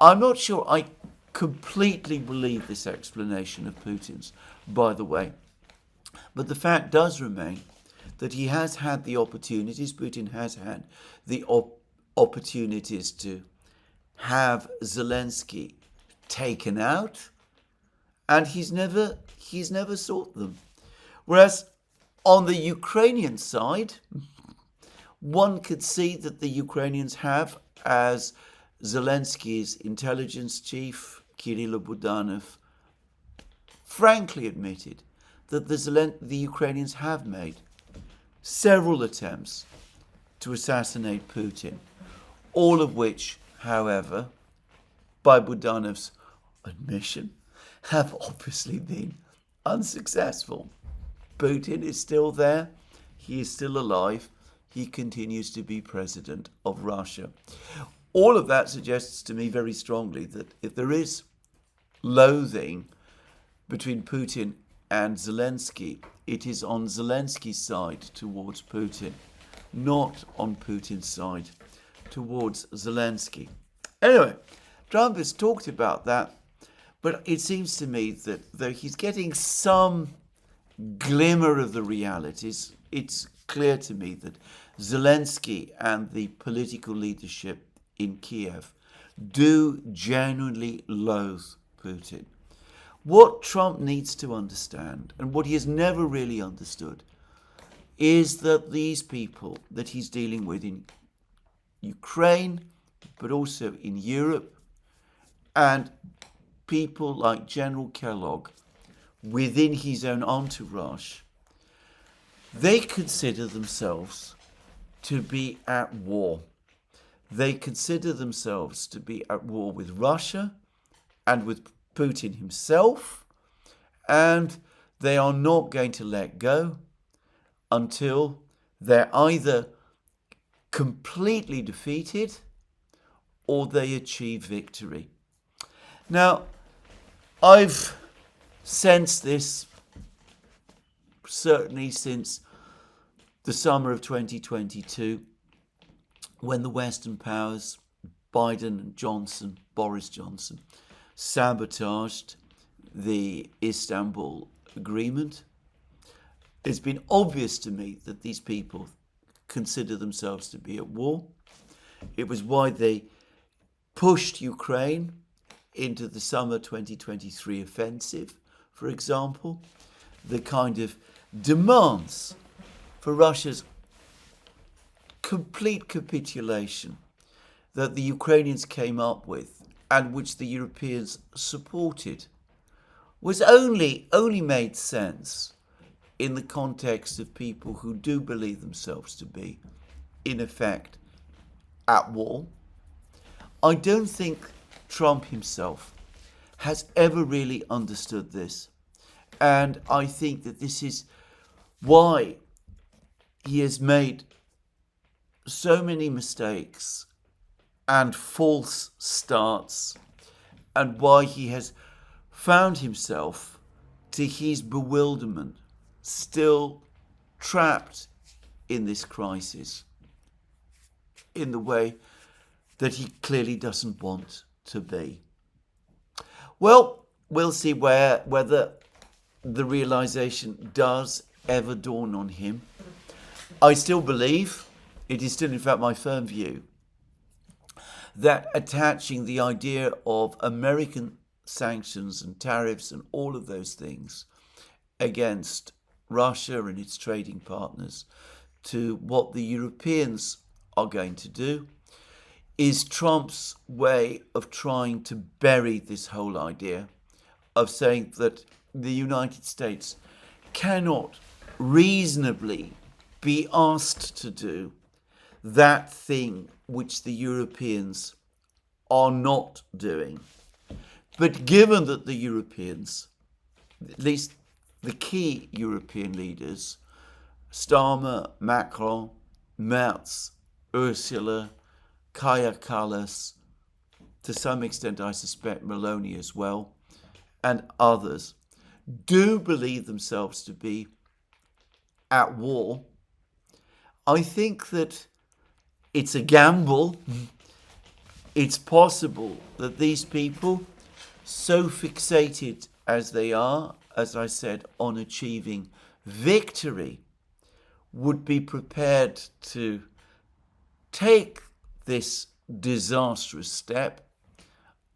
I'm not sure I completely believe this explanation of Putin's, by the way. But the fact does remain that he has had the opportunities, Putin has had the opportunities to have Zelensky taken out, and he's never sought them. Whereas on the Ukrainian side, one could see that the Ukrainians have, as Zelensky's intelligence chief, Kirill Budanov, frankly admitted that the Ukrainians have made several attempts to assassinate Putin, all of which, however, by Budanov's admission, have obviously been unsuccessful. Putin is still there, he is still alive, he continues to be president of Russia. All of that suggests to me very strongly that if there is loathing between Putin and Zelensky, it is on Zelensky's side towards Putin, not on Putin's side towards Zelensky. Anyway, Trump has talked about that, but it seems to me that though he's getting some glimmer of the realities, it's clear to me that Zelensky and the political leadership in Kiev do genuinely loathe Putin. What Trump needs to understand, and what he has never really understood, is that these people that he's dealing with in Ukraine, but also in Europe, and people like General Kellogg within his own entourage, they consider themselves to be at war. They consider themselves to be at war with Russia and with Putin himself, and they are not going to let go until they're either completely defeated or they achieve victory. Now, I've sensed this certainly since the summer of 2022, when the Western powers, Biden and Boris Johnson, sabotaged the Istanbul Agreement. It's been obvious to me that these people consider themselves to be at war. It was why they pushed Ukraine into the summer 2023 offensive, for example. The kind of demands for Russia's complete capitulation that the Ukrainians came up with, and which the Europeans supported, was only made sense in the context of people who do believe themselves to be, in effect, at war. I don't think Trump himself has ever really understood this. And I think that this is why he has made so many mistakes and false starts, and why he has found himself, to his bewilderment, still trapped in this crisis in the way that he clearly doesn't want to be. Well, we'll see whether the realization does ever dawn on him. I still believe, it is still in fact my firm view, that attaching the idea of American sanctions and tariffs and all of those things against Russia and its trading partners to what the Europeans are going to do is Trump's way of trying to bury this whole idea of saying that the United States cannot reasonably be asked to do that thing which the Europeans are not doing. But given that the Europeans, at least the key European leaders, Starmer, Macron, Merz, Ursula, Kaja Kallas, to some extent I suspect Meloni as well, and others, do believe themselves to be at war, I think that it's a gamble. It's possible that these people, so fixated as they are, as I said, on achieving victory, would be prepared to take this disastrous step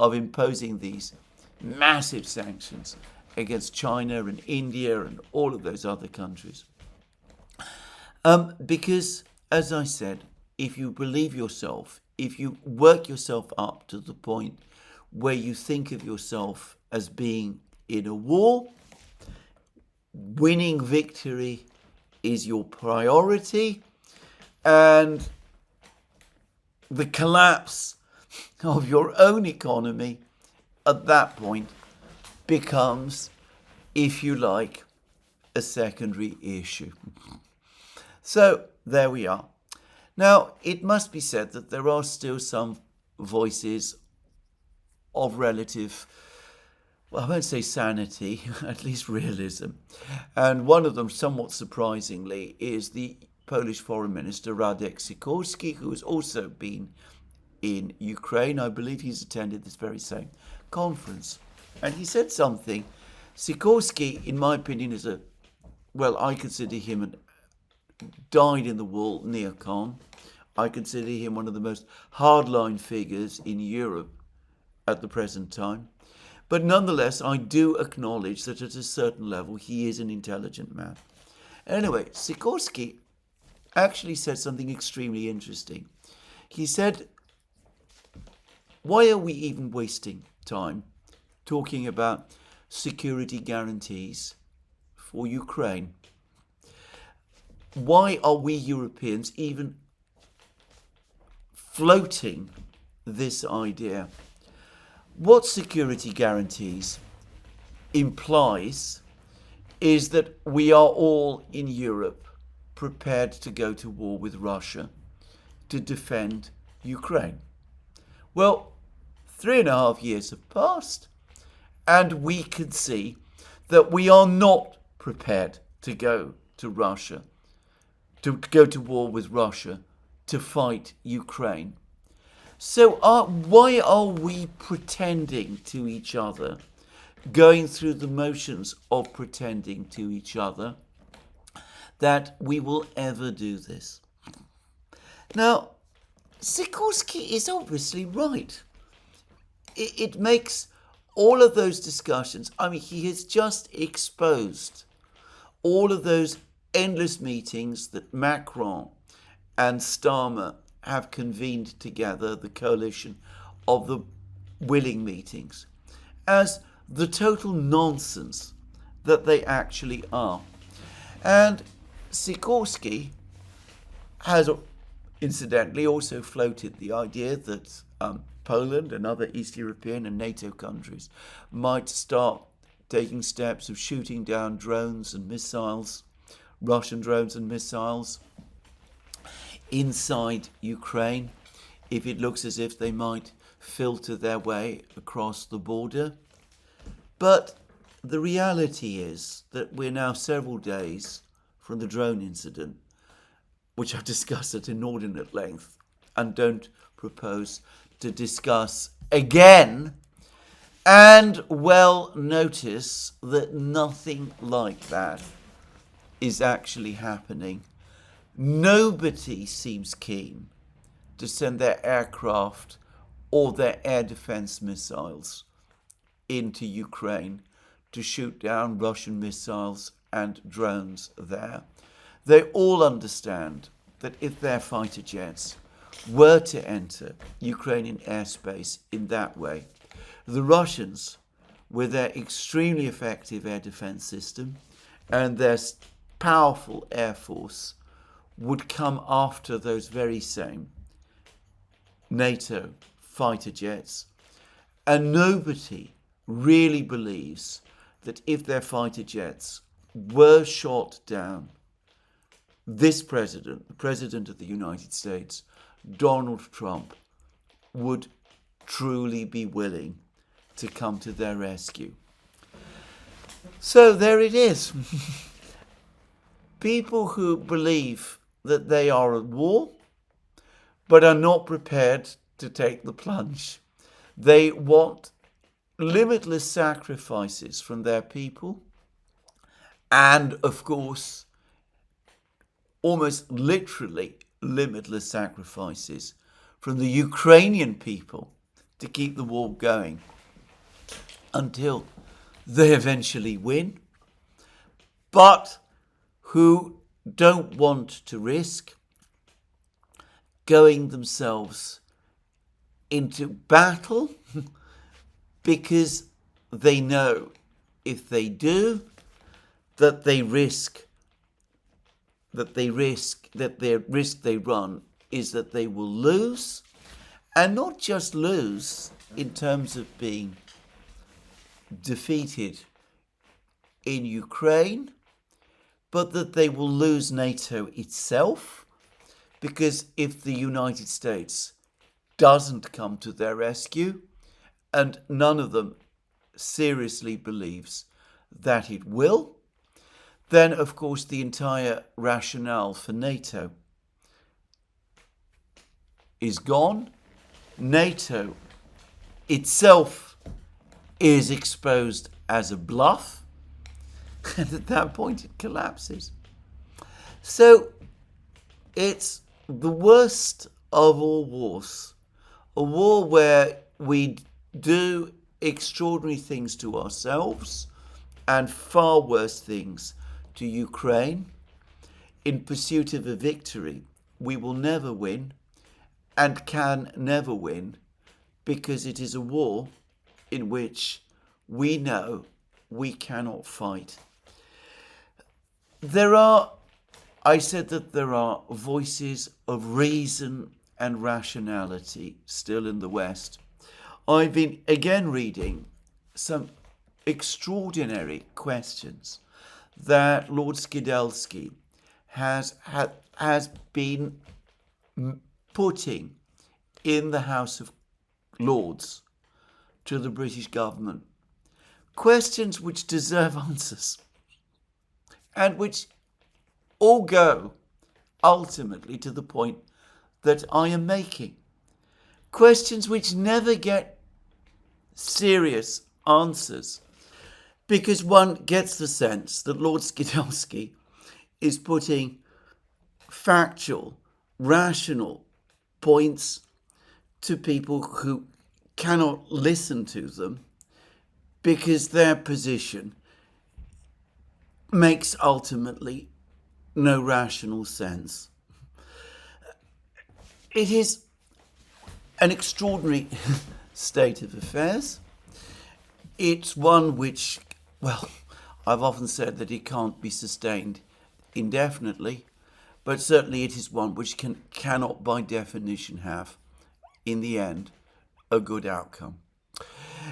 of imposing these massive sanctions against China and India and all of those other countries. Because, as I said, if you believe yourself, if you work yourself up to the point where you think of yourself as being in a war, winning victory is your priority, and the collapse of your own economy at that point becomes, if you like, a secondary issue. So there we are. Now, it must be said that there are still some voices of relative, well, I won't say sanity, at least realism. And one of them, somewhat surprisingly, is the Polish Foreign Minister Radek Sikorski, who has also been in Ukraine. I believe he's attended this very same conference. And he said something. Sikorski, in my opinion, is I consider him a dyed-in-the-wool neocon. I consider him one of the most hardline figures in Europe at the present time. But nonetheless, I do acknowledge that at a certain level, he is an intelligent man. Anyway, Sikorski actually said something extremely interesting. He said, why are we even wasting time talking about security guarantees for Ukraine? Why are we Europeans even floating this idea? What security guarantees implies is that we are all in Europe prepared to go to war with Russia to defend Ukraine. Well, 3.5 years have passed, and we can see that we are not prepared to go to Russia, to go to war with Russia to fight Ukraine. So why are we pretending to each other, going through the motions of pretending to each other, that we will ever do this? Now, Sikorski is obviously right. It makes all of those discussions, I mean, he has just exposed all of those endless meetings that Macron and Starmer have convened together, the coalition of the willing meetings, as the total nonsense that they actually are. And Sikorski has incidentally also floated the idea that Poland and other East European and NATO countries might start taking steps of shooting down drones and missiles, Russian drones and missiles, inside Ukraine, if it looks as if they might filter their way across the border. But the reality is that we're now several days from the drone incident, which I've discussed at inordinate length and don't propose to discuss again. And well, notice that nothing like that is actually happening. Nobody seems keen to send their aircraft or their air defense missiles into Ukraine to shoot down Russian missiles and drones there. They all understand that if their fighter jets were to enter Ukrainian airspace in that way, the Russians, with their extremely effective air defense system and their powerful air force, would come after those very same NATO fighter jets, and nobody really believes that if their fighter jets were shot down, this president, the President of the United States, Donald Trump, would truly be willing to come to their rescue. So there it is. People who believe that they are at war but are not prepared to take the plunge. They want limitless sacrifices from their people and, of course, almost literally limitless sacrifices from the Ukrainian people to keep the war going until they eventually win, but who don't want to risk going themselves into battle because they know if they do, that the risk they run is that they will lose, and not just lose in terms of being defeated in Ukraine, but that they will lose NATO itself, because if the United States doesn't come to their rescue, and none of them seriously believes that it will, then of course the entire rationale for NATO is gone. NATO itself is exposed as a bluff, and at that point it collapses. So it's the worst of all wars, a war where we do extraordinary things to ourselves and far worse things to Ukraine in pursuit of a victory we will never win and can never win, because it is a war in which we know we cannot fight. I said that there are voices of reason and rationality still in the West. I've been again reading some extraordinary questions that Lord Skidelsky has been putting in the House of Lords to the British government. Questions which deserve answers and which all go ultimately to the point that I am making. Questions which never get serious answers, because one gets the sense that Lord Skidelsky is putting factual, rational points to people who cannot listen to them because their position makes ultimately no rational sense. It is an extraordinary state of affairs. It's one which, well, I've often said that it can't be sustained indefinitely, but certainly it is one which cannot by definition have, in the end, a good outcome.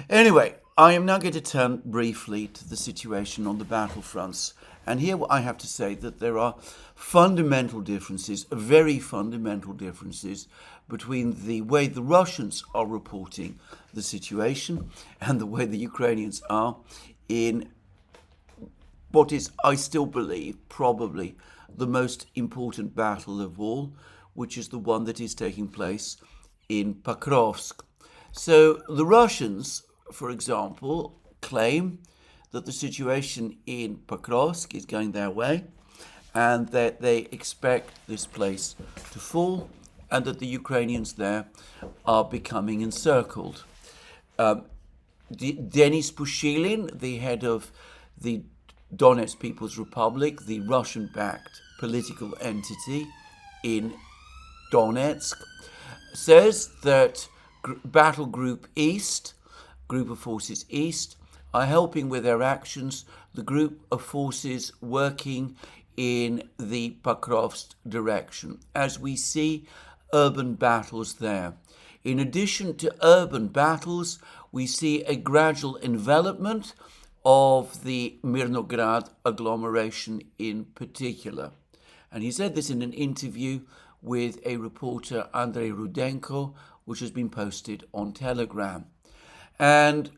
Anyway, I am now going to turn briefly to the situation on the battlefronts. And here I have to say that there are fundamental differences, very fundamental differences, between the way the Russians are reporting the situation and the way the Ukrainians are in what is, I still believe, probably the most important battle of all, which is the one that is taking place in Pokrovsk. So the Russians, for example, claim that the situation in Mercouris is going their way and that they expect this place to fall and that the Ukrainians there are becoming encircled. Denis Pushilin, the head of the Donetsk People's Republic, the Russian-backed political entity in Donetsk, says that Battle Group East, Group of Forces East, are helping with their actions the group of forces working in the Pokrovsk direction. As we see urban battles there, In addition to urban battles, we see a gradual envelopment of the Mirnograd agglomeration in particular. And he said this in an interview with a reporter, Andrei Rudenko, which has been posted on Telegram. And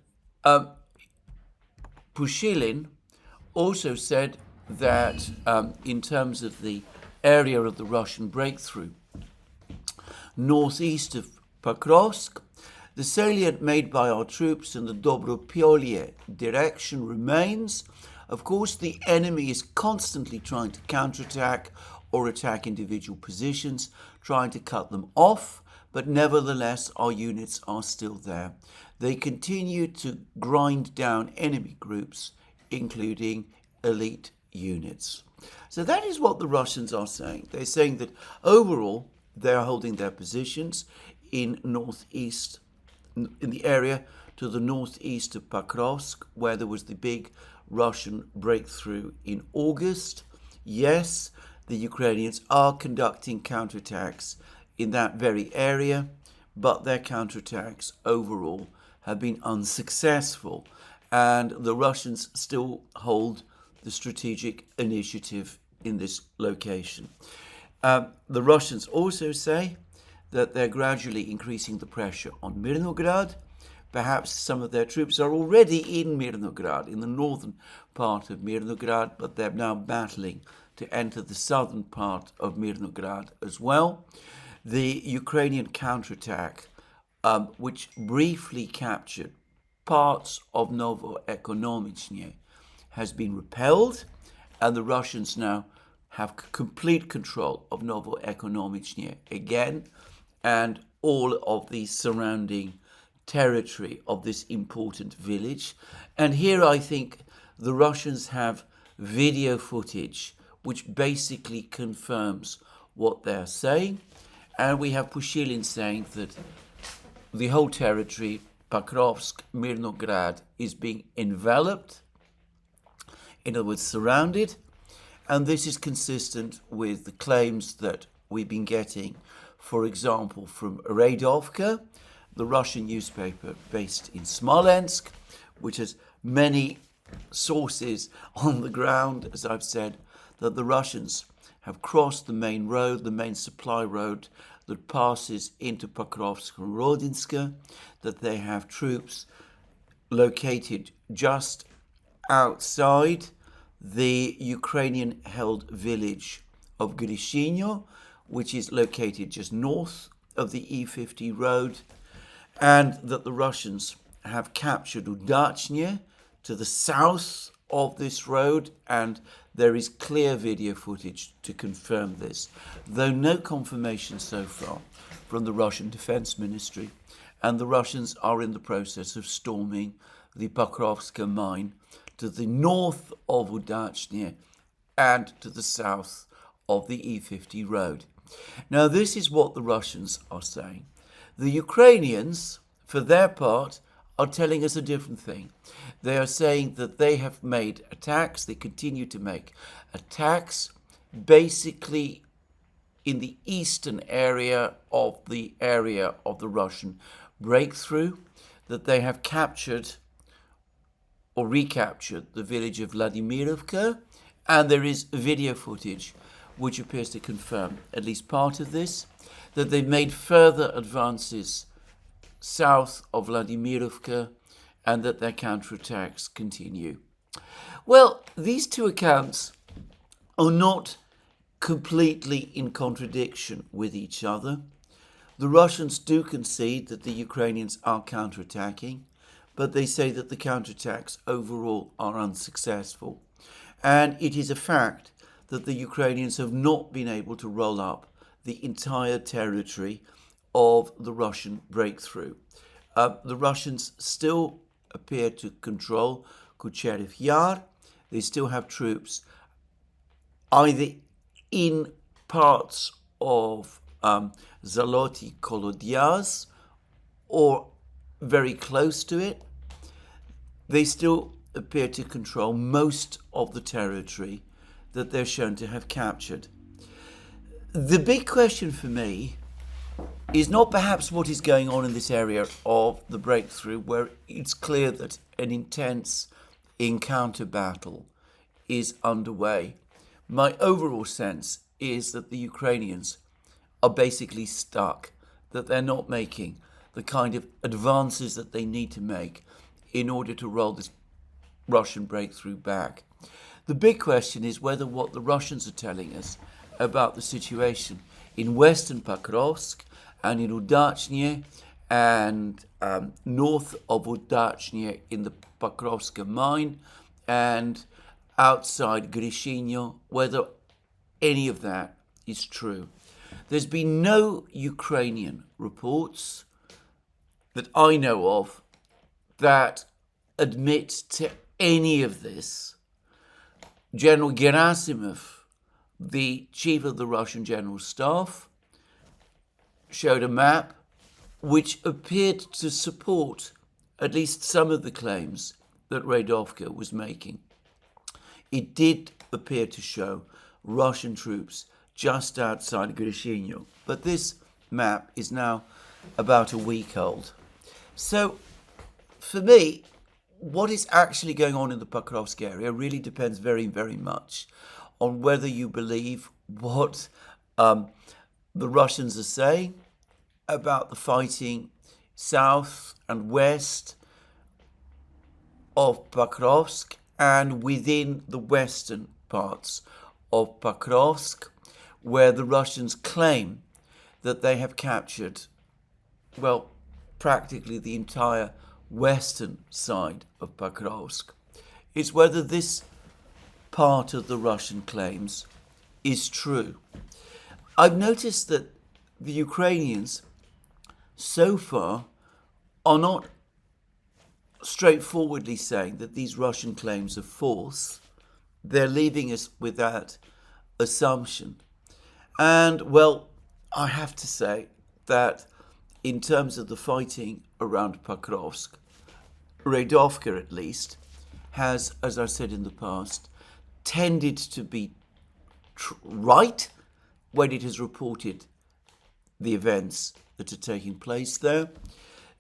Pushilin also said that in terms of the area of the Russian breakthrough, northeast of Pokrovsk, the salient made by our troops in the Dobropolye direction remains. Of course, the enemy is constantly trying to counterattack or attack individual positions, trying to cut them off, but nevertheless, our units are still there. They continue to grind down enemy groups, including elite units. So that is what the Russians are saying. They're saying that overall, they're holding their positions in northeast, in the area to the northeast of Pokrovsk, where there was the big Russian breakthrough in August. Yes, the Ukrainians are conducting counterattacks in that very area, but their counterattacks overall have been unsuccessful, and the Russians still hold the strategic initiative in this location. The Russians also say that they're gradually increasing the pressure on Mirnograd. Perhaps some of their troops are already in Mirnograd, in the northern part of Mirnograd, but they're now battling to enter the southern part of Mirnograd as well. The Ukrainian counterattack, which briefly captured parts of Novoekonomichny, has been repelled, and the Russians now have complete control of Novoekonomichny again, and all of the surrounding territory of this important village. And here I think the Russians have video footage which basically confirms what they're saying. And we have Pushilin saying that the whole territory, Pokrovsk, Mirnograd, is being enveloped, in other words, surrounded. And this is consistent with the claims that we've been getting, for example, from Radovka, the Russian newspaper based in Smolensk, which has many sources on the ground, as I've said, that the Russians have crossed the main road, the main supply road that passes into Pokrovsk and Rodinska, that they have troops located just outside the Ukrainian-held village of Grishinyo, which is located just north of the E50 road, and that the Russians have captured Udachny to the south of this road, and there is clear video footage to confirm this, though no confirmation so far from the Russian Defense Ministry, and the Russians are in the process of storming the Pokrovska mine to the north of Udachny and to the south of the E50 road. Now, this is what the Russians are saying. The Ukrainians, for their part, are telling us a different thing. They are saying that they have made attacks, they continue to make attacks, basically in the eastern area of the Russian breakthrough, that they have captured or recaptured the village of Vladimirovka, and there is video footage which appears to confirm at least part of this, that they've made further advances south of Vladimirovka, and that their counterattacks continue. Well, these two accounts are not completely in contradiction with each other. The Russians do concede that the Ukrainians are counterattacking, but they say that the counterattacks overall are unsuccessful. And it is a fact that the Ukrainians have not been able to roll up the entire territory of the Russian breakthrough. The Russians still appear to control Kucherev Yar. They still have troops either in parts of Zaloty Kolodyaz or very close to it. They still appear to control most of the territory that they're shown to have captured. The big question for me is not perhaps what is going on in this area of the breakthrough, where it's clear that an intense encounter battle is underway. My overall sense is that the Ukrainians are basically stuck, that they're not making the kind of advances that they need to make in order to roll this Russian breakthrough back. The big question is whether what the Russians are telling us about the situation in western Pokrovsk and in Udachny and north of Udachny in the Pokrovska mine and outside Grishinyo, whether any of that is true. There's been no Ukrainian reports that I know of that admit to any of this. General Gerasimov, the chief of the Russian General Staff, showed a map which appeared to support at least some of the claims that Radovka was making. It did appear to show Russian troops just outside Grishinyo, but this map is now about a week old. So, for me, what is actually going on in the Pokrovsk area really depends very, very much on whether you believe what the Russians are saying about the fighting south and west of Pokrovsk and within the western parts of Pokrovsk, where the Russians claim that they have captured, well, practically the entire western side of Pokrovsk. It's whether this part of the Russian claims is true. I've noticed that the Ukrainians so far are not straightforwardly saying that these Russian claims are false. They're leaving us with that assumption. And, well, I have to say that in terms of the fighting around Pokrovsk, Radovka at least has, as I said in the past, tended to be right when it has reported the events that are taking place there.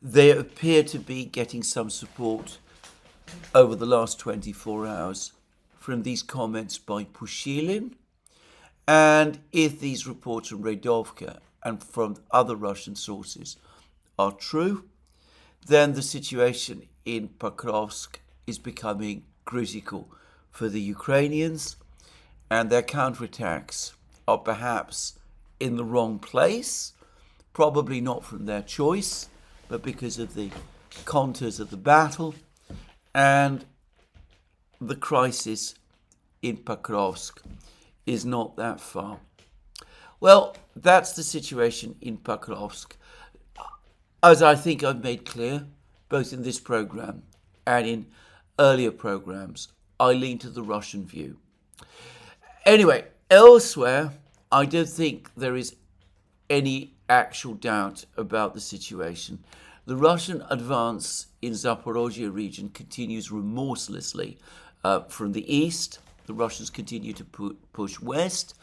They appear to be getting some support over the last 24 hours from these comments by Pushilin. And if these reports from Radovka and from other Russian sources are true, then the situation in Pokrovsk is becoming critical for the Ukrainians, and their counterattacks are perhaps in the wrong place, probably not from their choice, but because of the contours of the battle and the crisis in Pokrovsk is not that far. Well, that's the situation in Pokrovsk. As I think I've made clear, both in this program and in earlier programs, I lean to the Russian view. Anyway, elsewhere, I don't think there is any actual doubt about the situation. The Russian advance in Zaporozhye region continues remorselessly from the east. The Russians continue to push west.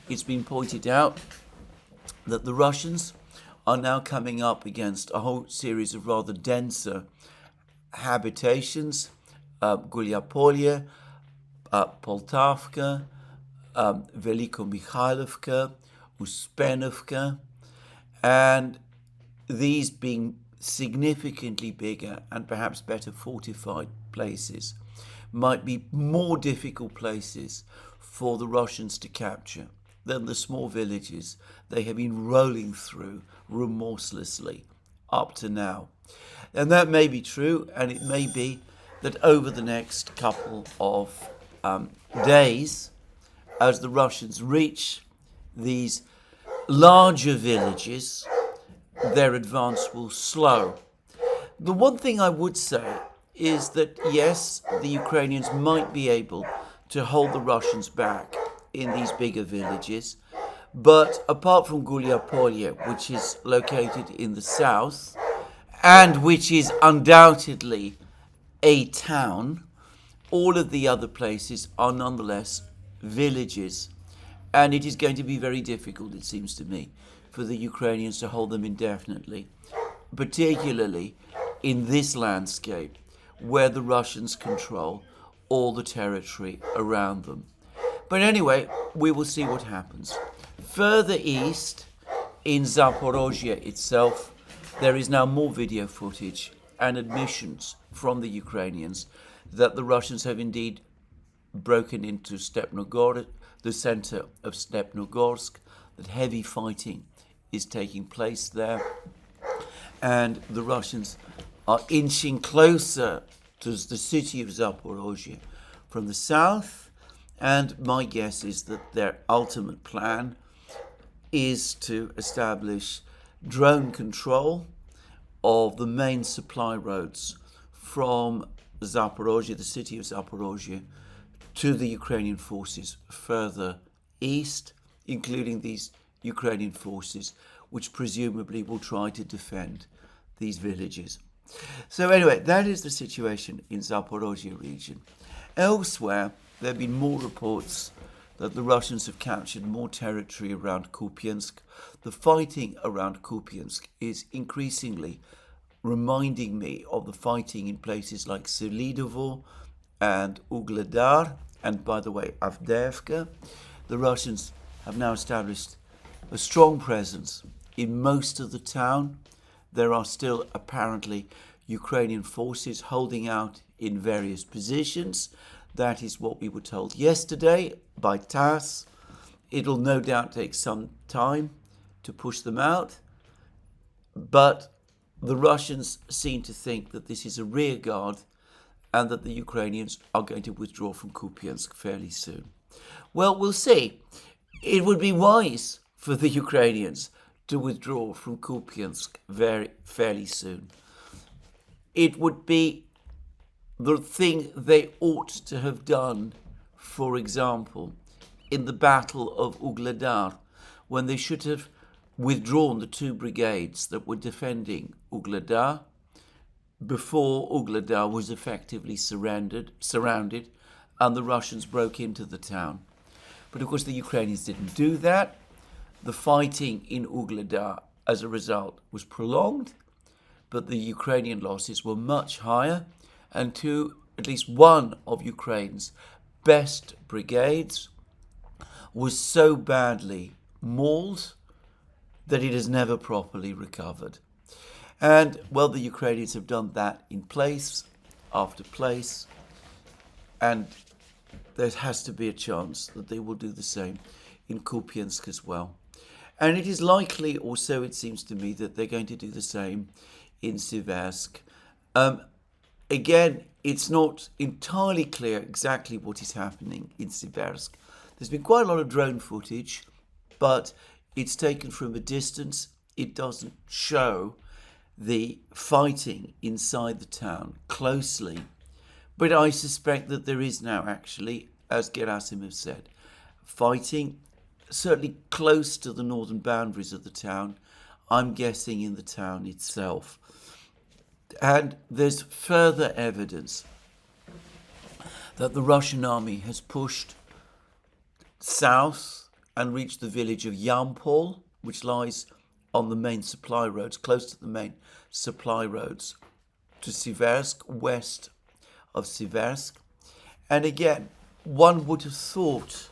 It's been pointed out that the Russians are now coming up against a whole series of rather denser habitations, Gulyapolye, Poltavka, Velikomikhailovka, Uspenovka, and these being significantly bigger and perhaps better fortified places might be more difficult places for the Russians to capture than the small villages they have been rolling through remorselessly up to now. And that may be true, and it may be that over the next couple of days, as the Russians reach these larger villages, their advance will slow. The one thing I would say is that, yes, the Ukrainians might be able to hold the Russians back in these bigger villages, but apart from Gulyapolye, which is located in the south, and which is undoubtedly a town, all of the other places are nonetheless villages. And it is going to be very difficult, it seems to me, for the Ukrainians to hold them indefinitely, particularly in this landscape where the Russians control all the territory around them. But anyway, we will see what happens. Further east, in Zaporozhye itself, there is now more video footage and admissions from the Ukrainians that the Russians have indeed broken into Stepnogorsk, the center of Stepnogorsk, that heavy fighting is taking place there, and the Russians are inching closer to the city of Zaporozhye from the south, and my guess is that their ultimate plan is to establish drone control of the main supply roads from Zaporozhye, the city of Zaporozhye, to the Ukrainian forces further east, including these Ukrainian forces, which presumably will try to defend these villages. So anyway, that is the situation in Zaporozhye region. Elsewhere, there have been more reports that the Russians have captured more territory around Kupiansk. The fighting around Kupiansk is increasingly reminding me of the fighting in places like Selidovo and Ugledar, and by the way, Avdiivka. The Russians have now established a strong presence in most of the town. There are still apparently Ukrainian forces holding out in various positions. That is what we were told yesterday by TASS. It'll no doubt take some time to push them out, but the Russians seem to think that this is a rear guard and that the Ukrainians are going to withdraw from Kupiansk fairly soon. Well, we'll see. It would be wise for the Ukrainians to withdraw from Kupiansk fairly soon. It would be the thing they ought to have done, for example, in the Battle of Ugledar, when they should have withdrawn the two brigades that were defending Ugledar before Ugledar was effectively surrounded and the Russians broke into the town. But of course the Ukrainians didn't do that. The fighting in Ugledar as a result was prolonged, but the Ukrainian losses were much higher, and at least one of Ukraine's best brigades was so badly mauled that it has never properly recovered. And, well, the Ukrainians have done that in place after place, and there has to be a chance that they will do the same in Kupiansk as well. And it is likely, or so it seems to me, that they're going to do the same in Siversk. Again, it's not entirely clear exactly what is happening in Siversk. There's been quite a lot of drone footage, but it's taken from a distance. It doesn't show the fighting inside the town closely. But I suspect that there is now actually, as Gerasimov said, fighting certainly close to the northern boundaries of the town. I'm guessing in the town itself. And there's further evidence that the Russian army has pushed south and reached the village of Yampol, which lies on the main supply roads, close to the main supply roads to Siversk, west of Siversk. And again, one would have thought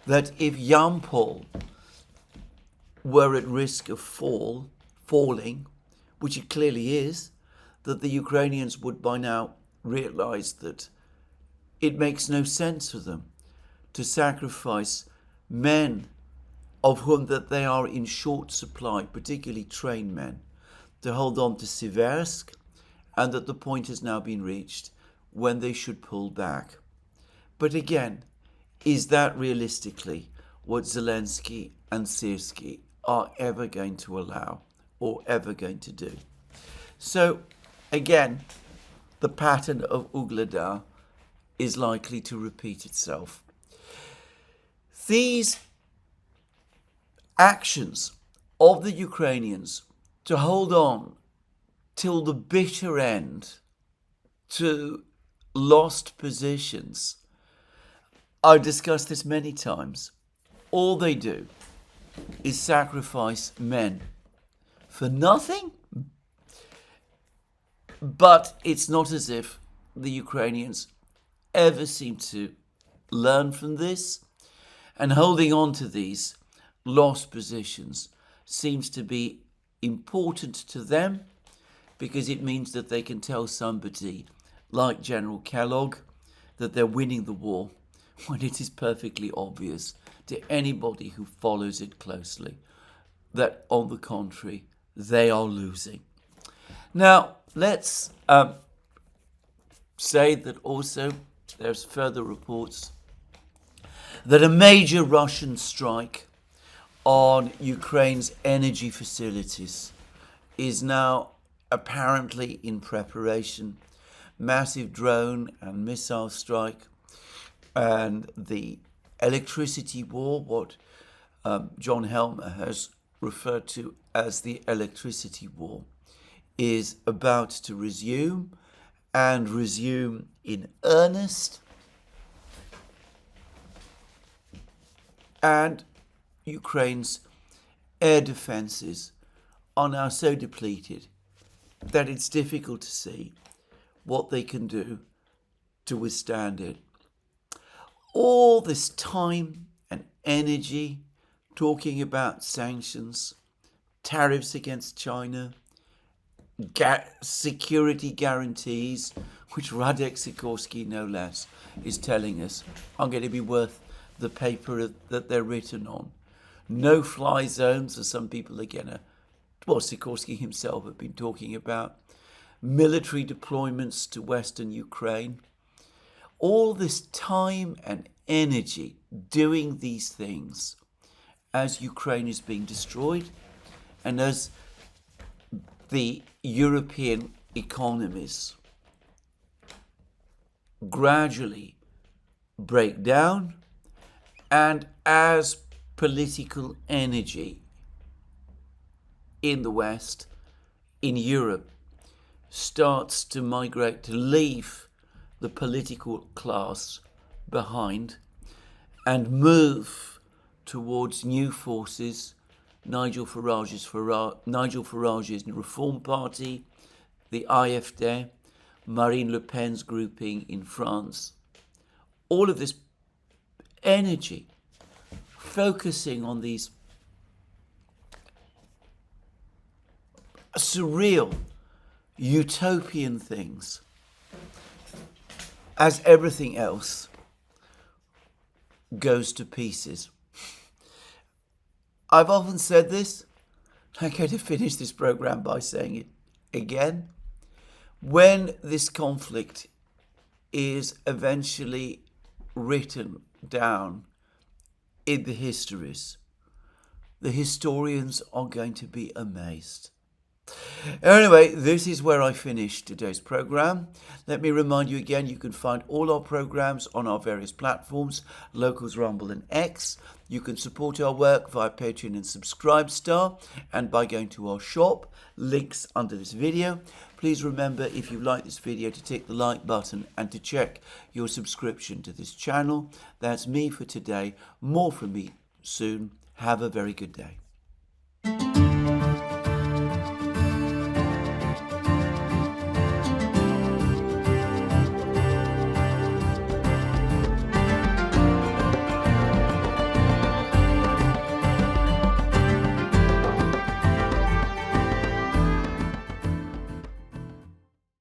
that if Yampol were at risk of falling, which it clearly is, that the Ukrainians would by now realize that it makes no sense for them to sacrifice men of whom that they are in short supply, particularly trained men, to hold on to Siversk, and that the point has now been reached when they should pull back. But again, is that realistically what Zelensky and Syrskyi are ever going to allow or ever going to do? So again, the pattern of Ugledar is likely to repeat itself. These actions of the Ukrainians to hold on till the bitter end to lost positions, I've discussed this many times. All they do is sacrifice men for nothing. But it's not as if the Ukrainians ever seem to learn from this, and holding on to these lost positions seems to be important to them, because it means that they can tell somebody like General Kellogg that they're winning the war, when it is perfectly obvious to anybody who follows it closely that, on the contrary, they are losing. Now, let's say that also there's further reports that a major Russian strike on Ukraine's energy facilities is now apparently in preparation. Massive drone and missile strike, and the electricity war, what John Helmer has referred to as the electricity war, is about to resume, and resume in earnest. And Ukraine's air defences are now so depleted that it's difficult to see what they can do to withstand it. All this time and energy talking about sanctions, tariffs against China, security guarantees, which Radek Sikorski, no less, is telling us are going to be worth the paper that they're written on. No-fly zones, as some people again, Sikorski himself have been talking about. Military deployments to Western Ukraine. All this time and energy doing these things as Ukraine is being destroyed, and as the European economies gradually break down, and as political energy in the West, in Europe, starts to migrate, to leave the political class behind and move towards new forces. Nigel Farage's Reform Party, the AfD, Marine Le Pen's grouping in France. All of this energy focusing on these surreal, utopian things, as everything else goes to pieces. I've often said this. I'm going to finish this program by saying it again. When this conflict is eventually written down in the histories, the historians are going to be amazed. Anyway, this is where I finish today's program. Let me remind you again, you can find all our programs on our various platforms, Locals, Rumble and X. You can support our work via Patreon and Subscribestar, and by going to our shop, links under this video. Please remember, if you like this video, to tick the like button and to check your subscription to this channel. That's me for today. More from me soon. Have a very good day.